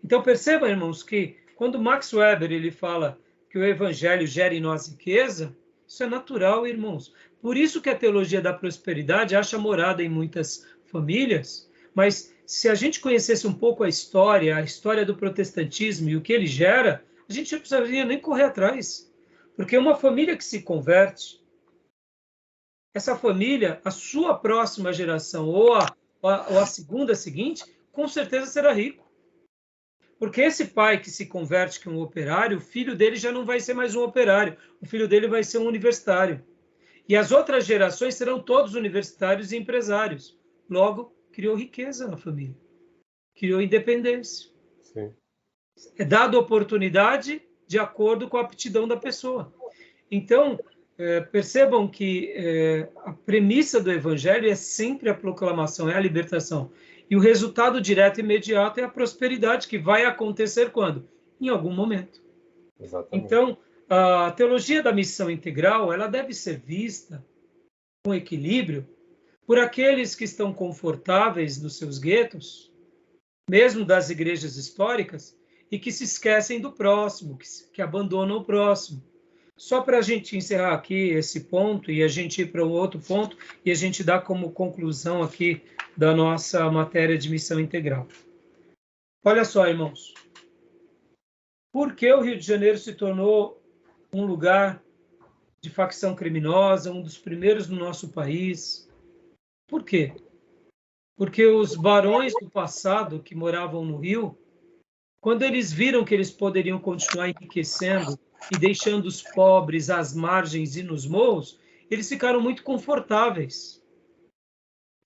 Então percebam, irmãos, que quando Max Weber ele fala que o evangelho gera em nós riqueza, isso é natural, irmãos. Por isso que a teologia da prosperidade acha morada em muitas famílias, mas se a gente conhecesse um pouco a história do protestantismo e o que ele gera, a gente não precisaria nem correr atrás. Porque uma família que se converte, essa família, a sua próxima geração ou a segunda seguinte, com certeza será rico. Porque esse pai que se converte que é um operário, o filho dele já não vai ser mais um operário, o filho dele vai ser um universitário. E as outras gerações serão todos universitários e empresários. Logo, criou riqueza na família. Criou independência. Sim. É dada oportunidade, de acordo com a aptidão da pessoa. Então, percebam que a premissa do Evangelho é sempre a proclamação, é a libertação. E o resultado direto e imediato é a prosperidade, que vai acontecer quando? Em algum momento. Exatamente. Então, a teologia da missão integral, ela deve ser vista com equilíbrio por aqueles que estão confortáveis nos seus guetos, mesmo das igrejas históricas, e que se esquecem do próximo, que abandonam o próximo. Só para a gente encerrar aqui esse ponto e a gente ir para um outro ponto e a gente dar como conclusão aqui da nossa matéria de missão integral. Olha só, irmãos. Por que o Rio de Janeiro se tornou um lugar de facção criminosa, um dos primeiros no nosso país? Por quê? Porque os barões do passado que moravam no Rio, quando eles viram que eles poderiam continuar enriquecendo e deixando os pobres às margens e nos morros, eles ficaram muito confortáveis.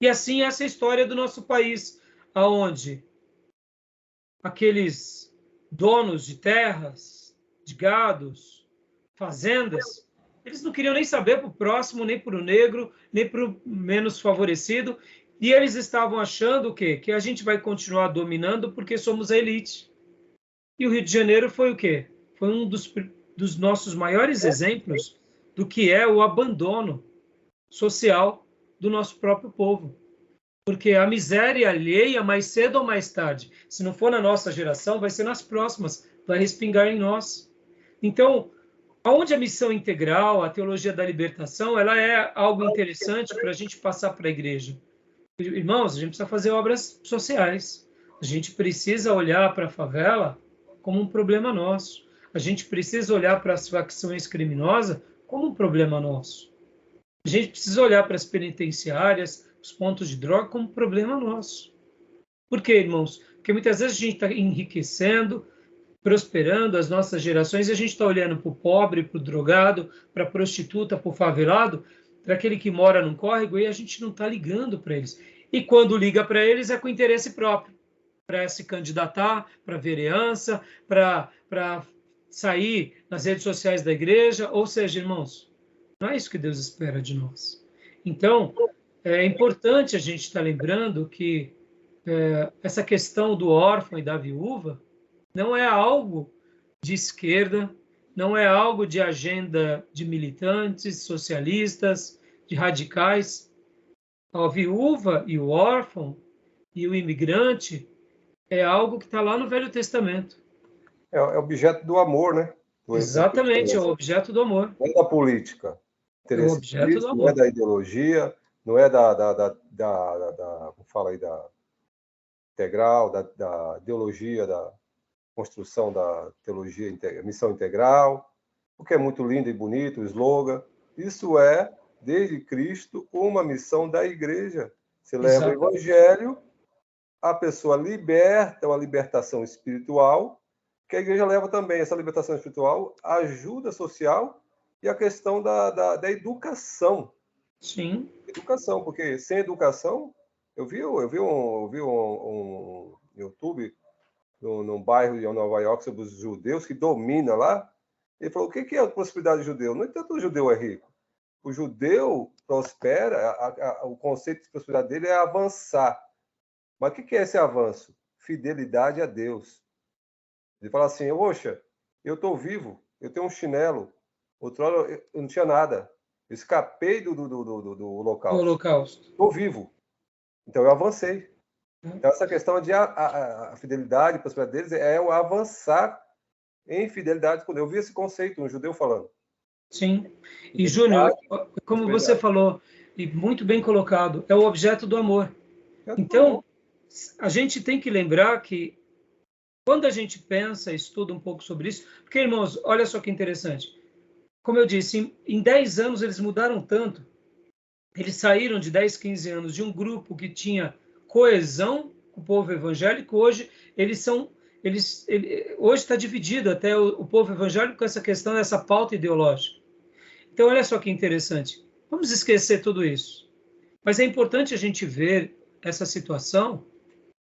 E assim essa é a história do nosso país, aonde aqueles donos de terras, de gados, fazendas, eles não queriam nem saber para o próximo, nem para o negro, nem para o menos favorecido, e eles estavam achando o quê? Que a gente vai continuar dominando porque somos a elite. E o Rio de Janeiro foi o quê? Foi um dos nossos maiores exemplos do que é o abandono social do nosso próprio povo. Porque a miséria alheia, mais cedo ou mais tarde, se não for na nossa geração, vai ser nas próximas, vai respingar em nós. Então, aonde a missão integral, a teologia da libertação, ela é algo interessante para a gente passar para a igreja. Irmãos, a gente precisa fazer obras sociais. A gente precisa olhar para a favela como um problema nosso. A gente precisa olhar para as facções criminosas como um problema nosso. A gente precisa olhar para as penitenciárias, os pontos de droga, como um problema nosso. Por quê, irmãos? Porque muitas vezes a gente está enriquecendo, prosperando as nossas gerações, e a gente está olhando para o pobre, para o drogado, para a prostituta, para o favelado, para aquele que mora num córrego, e a gente não está ligando para eles. E quando liga para eles é com interesse próprio, para se candidatar, para vereança, para sair nas redes sociais da igreja. Ou seja, irmãos, não é isso que Deus espera de nós. Então, é importante a gente estar lembrando que essa questão do órfão e da viúva não é algo de esquerda, não é algo de agenda de militantes, socialistas, de radicais. A viúva e o órfão e o imigrante é algo que está lá no Velho Testamento. É objeto do amor, né? Exatamente, é o objeto do amor. Não é da política. É o objeto do amor. Não é da ideologia, não é como fala aí, da integral, da ideologia, da construção da teologia, missão integral, o que é muito lindo e bonito, o slogan. Isso é, desde Cristo, uma missão da igreja. Se leva o evangelho, a pessoa liberta, uma libertação espiritual, que a igreja leva também essa libertação espiritual, a ajuda social e a questão da educação. Sim. Educação, porque sem educação, eu vi um YouTube num bairro de Nova York sobre os judeus que domina lá. Ele falou: o que é a prosperidade judeu? Não é tanto o judeu é rico. O judeu prospera, o conceito de prosperidade dele é avançar. Mas o que é esse avanço? Fidelidade a Deus. Ele fala assim: poxa, eu estou vivo, eu tenho um chinelo, outrora eu não tinha nada, eu escapei do holocausto. Estou vivo, então eu avancei. Então essa questão de a fidelidade, a prosperidade deles é o avançar em fidelidade com Deus. Eu vi esse conceito, um judeu falando. Sim, e Júnior, como você falou, e muito bem colocado, é o objeto do amor. Então, a gente tem que lembrar que quando a gente pensa, estuda um pouco sobre isso, porque, irmãos, olha só que interessante. Como eu disse, em 10 anos eles mudaram tanto. Eles saíram de 10, 15 anos de um grupo que tinha coesão com o povo evangélico. Hoje hoje está dividido até o povo evangélico com essa questão, essa pauta ideológica. Então, olha só que interessante. Vamos esquecer tudo isso. Mas é importante a gente ver essa situação,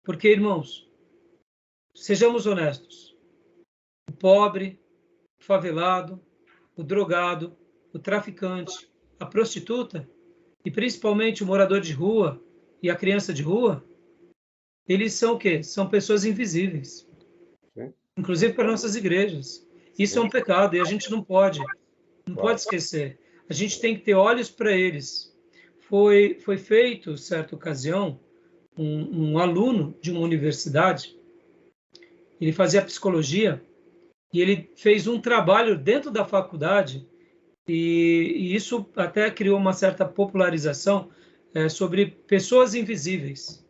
porque, irmãos, sejamos honestos. O pobre, o favelado, o drogado, o traficante, a prostituta e principalmente o morador de rua e a criança de rua, eles são o quê? São pessoas invisíveis. Sim. Inclusive para nossas igrejas. Isso é um pecado e a gente não pode esquecer. A gente tem que ter olhos para eles. Foi feito, certa ocasião, um aluno de uma universidade, ele fazia psicologia, e ele fez um trabalho dentro da faculdade, e isso até criou uma certa popularização sobre pessoas invisíveis.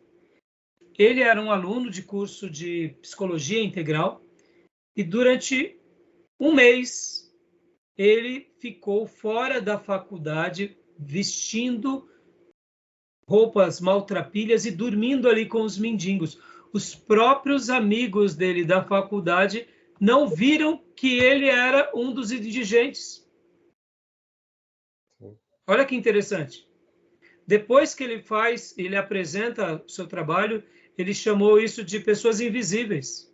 Ele era um aluno de curso de psicologia integral, e durante um mês ele ficou fora da faculdade, vestindo roupas maltrapilhas e dormindo ali com os mendigos. Os próprios amigos dele da faculdade não viram que ele era um dos indigentes. Olha que interessante. Depois que ele apresenta o seu trabalho, ele chamou isso de pessoas invisíveis.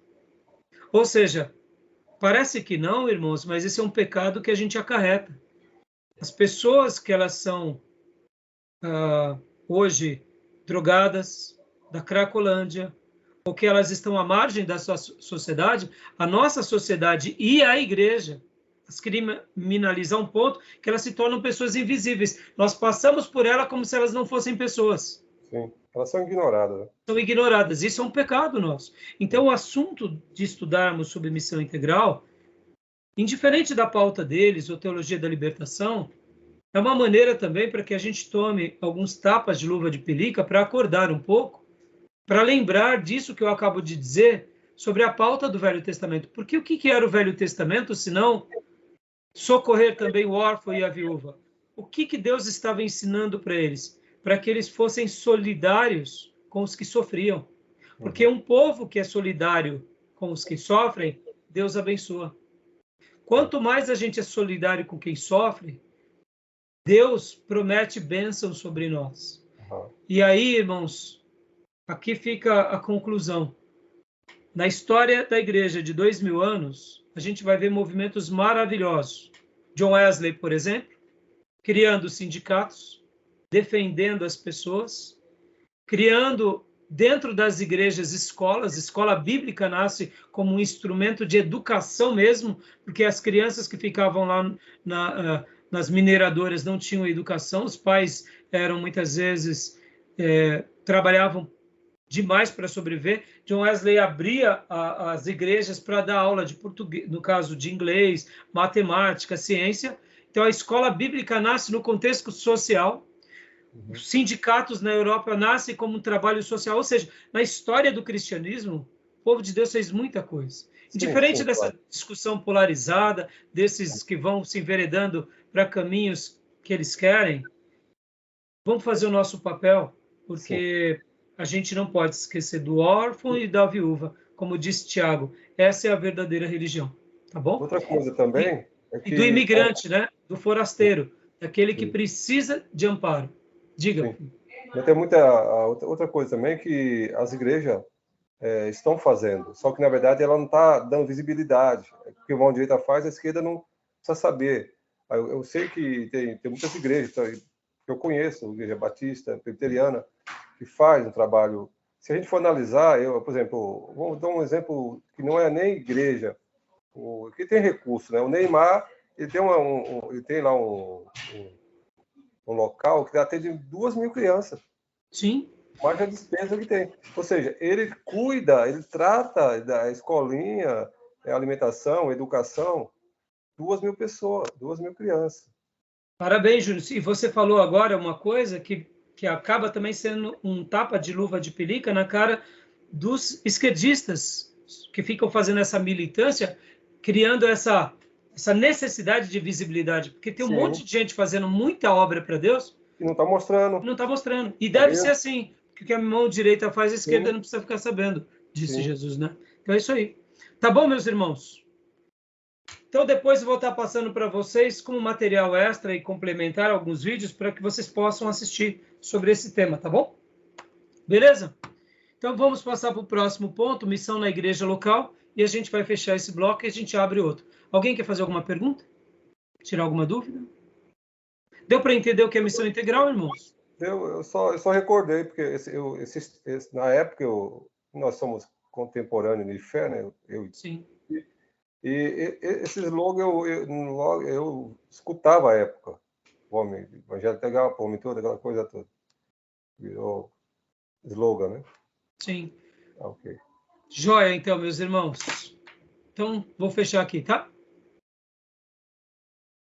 Ou seja, parece que não, irmãos, mas esse é um pecado que a gente acarreta. As pessoas que elas são hoje drogadas, da Cracolândia, ou que elas estão à margem da sua sociedade, a nossa sociedade e a igreja as criminaliza a um ponto que elas se tornam pessoas invisíveis. Nós passamos por ela como se elas não fossem pessoas. Sim, elas são ignoradas. Né? São ignoradas. Isso é um pecado nosso. Então, o assunto de estudarmos sobre missão integral, indiferente da pauta deles, ou teologia da libertação, é uma maneira também para que a gente tome alguns tapas de luva de pelica para acordar um pouco, para lembrar disso que eu acabo de dizer sobre a pauta do Velho Testamento. Porque o que era o Velho Testamento, senão socorrer também o órfão e a viúva? O que Deus estava ensinando para eles? Para que eles fossem solidários com os que sofriam. Porque um povo que é solidário com os que sofrem, Deus abençoa. Quanto mais a gente é solidário com quem sofre, Deus promete bênção sobre nós. E aí, irmãos, aqui fica a conclusão. Na história da igreja de 2000 anos, a gente vai ver movimentos maravilhosos. John Wesley, por exemplo, criando sindicatos, defendendo as pessoas, criando dentro das igrejas escolas. Escola bíblica nasce como um instrumento de educação mesmo, porque as crianças que ficavam lá nas mineradoras não tinham educação, os pais eram muitas vezes, trabalhavam demais para sobreviver. John Wesley abria as igrejas para dar aula de português, no caso de inglês, matemática, ciência. Então a escola bíblica nasce no contexto social. Os sindicatos na Europa nascem como um trabalho social, ou seja, na história do cristianismo, o povo de Deus fez muita coisa. Diferente dessa discussão polarizada, desses que vão se enveredando para caminhos que eles querem, vamos fazer o nosso papel, porque a gente não pode esquecer do órfão e da viúva, como disse Tiago. Essa é a verdadeira religião, tá bom? Outra coisa também é que... E do imigrante, né? Do forasteiro, daquele que precisa de amparo. Diga. Mas tem outra coisa também que as igrejas estão fazendo, só que na verdade ela não está dando visibilidade. O que a mão direita faz, a esquerda não precisa saber. Eu sei que tem muitas igrejas que eu conheço, igreja batista, presbiteriana, que faz um trabalho. Se a gente for analisar, por exemplo, vamos dar um exemplo que não é nem igreja, que tem recurso, né? O Neymar, ele tem lá um local que atende 2.000 crianças. Sim. Mais a despesa que tem. Ou seja, ele cuida, ele trata da escolinha, alimentação, educação, 2.000 pessoas, 2.000 crianças. Parabéns, Júnior. E você falou agora uma coisa que acaba também sendo um tapa de luva de pelica na cara dos esquerdistas que ficam fazendo essa militância, criando essa necessidade de visibilidade, porque tem um monte de gente fazendo muita obra para Deus e não está mostrando. Não está mostrando. E deve ser assim, porque o que a mão direita faz, a esquerda não precisa ficar sabendo, disse Jesus, né? Então é isso aí. Tá bom, meus irmãos? Então depois eu vou estar passando para vocês como material extra e complementar alguns vídeos para que vocês possam assistir sobre esse tema, tá bom? Beleza? Então, vamos passar para o próximo ponto, missão na igreja local, e a gente vai fechar esse bloco e a gente abre outro. Alguém quer fazer alguma pergunta? Tirar alguma dúvida? Deu para entender o que é missão integral, irmãos? Eu só recordei, porque na época nós somos contemporâneos de fé, né? Sim. E esse slogan eu escutava à época. Homem, evangelho integral, homem toda, aquela coisa toda. Virou slogan, né? Sim. Ok. Joia, então, meus irmãos. Então, vou fechar aqui, tá?